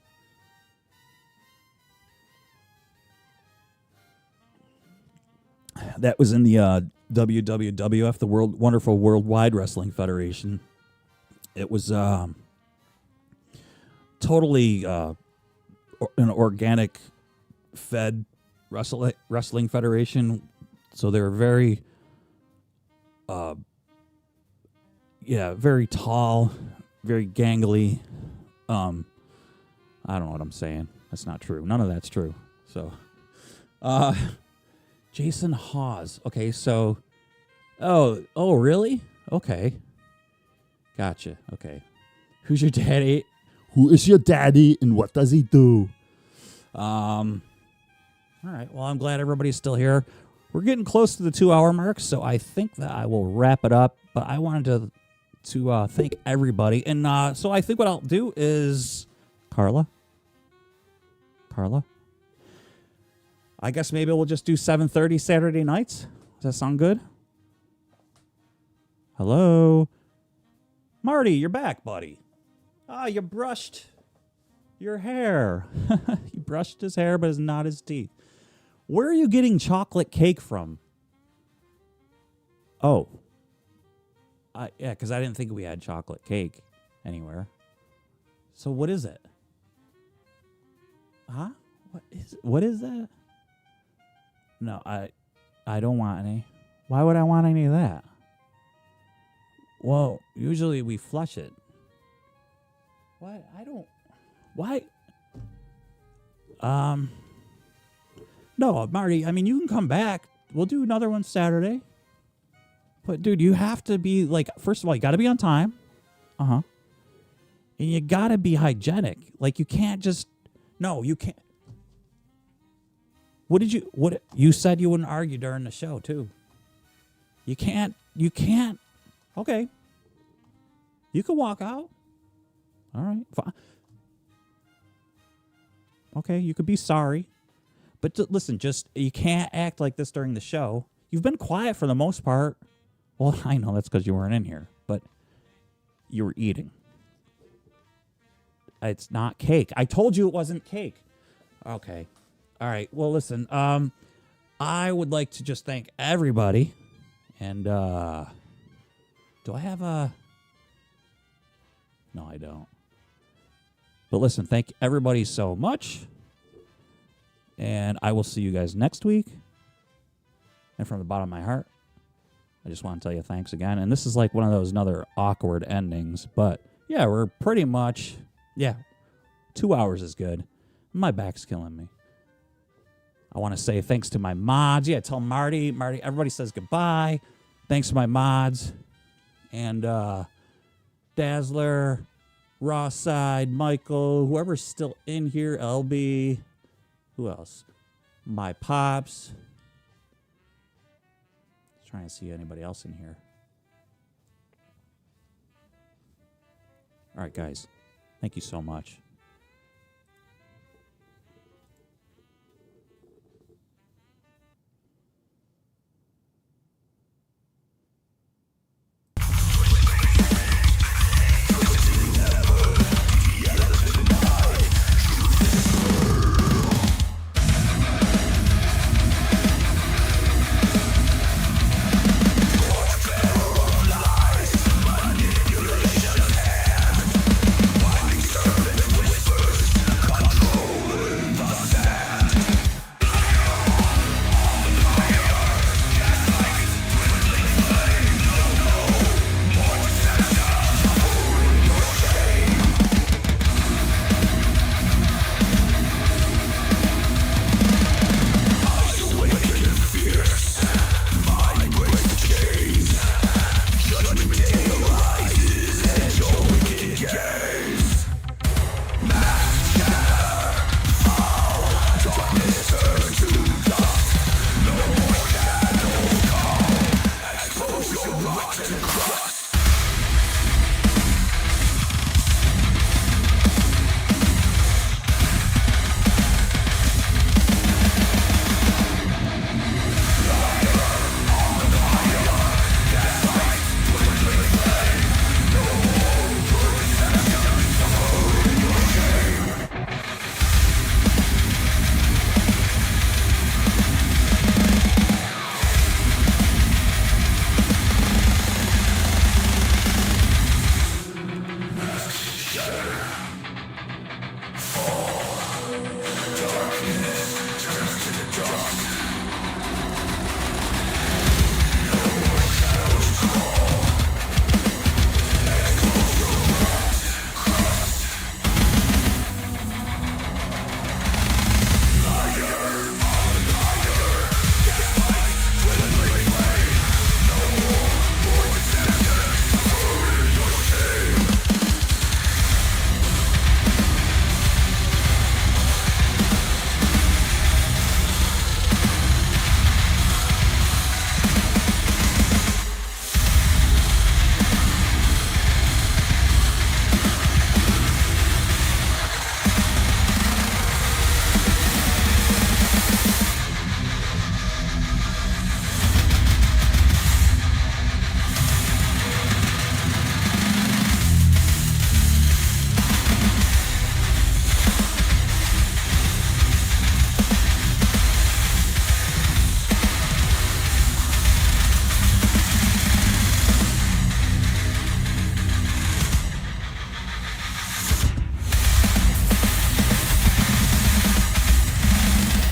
That was in the WWF, the Wonderful Worldwide Wrestling Federation. It was totally an organic fed wrestling federation. So they were very, very tall, very gangly. I don't know what I'm saying. That's not true. None of that's true. So, Jason Hawes. Okay, so, oh, really? Okay, gotcha. Okay, who's your daddy? Who is your daddy, and what does he do? All right. Well, I'm glad everybody's still here. We're getting close to the 2-hour mark, so I think that I will wrap it up. But I wanted to thank everybody, and so I think what I'll do is Carla. I guess maybe we'll just do 7:30 Saturday nights. Does that sound good? Hello? Marty, you're back, buddy. You brushed your hair. You brushed his hair, but it's not his teeth. Where are you getting chocolate cake from? Oh. Yeah, because I didn't think we had chocolate cake anywhere. So what is it? Huh? What is that? No, I don't want any. Why would I want any of that? Well, usually we flush it. What? I don't. Why? No, Marty, I mean, you can come back. We'll do another one Saturday. But, dude, you have to be, like, first of all, you got to be on time. And you got to be hygienic. Like, you can't just, no, you can't. What you said you wouldn't argue during the show, too. You can't. Okay. You can walk out. All right, fine. Okay, you could be sorry. But listen, you can't act like this during the show. You've been quiet for the most part. Well, I know that's because you weren't in here, but you were eating. It's not cake. I told you it wasn't cake. Okay. All right. Well, listen, I would like to just thank everybody. And do I have a... No, I don't. But listen, thank everybody so much. And I will see you guys next week. And from the bottom of my heart, I just want to tell you thanks again. And this is like one of those another awkward endings. But yeah, we're pretty much, 2 hours is good. My back's killing me. I want to say thanks to my mods. Yeah, tell Marty, everybody says goodbye. Thanks to my mods. And Dazzler, Rawside, Michael, whoever's still in here, LB. Who else? My pops. Trying to see anybody else in here. All right, guys. Thank you so much.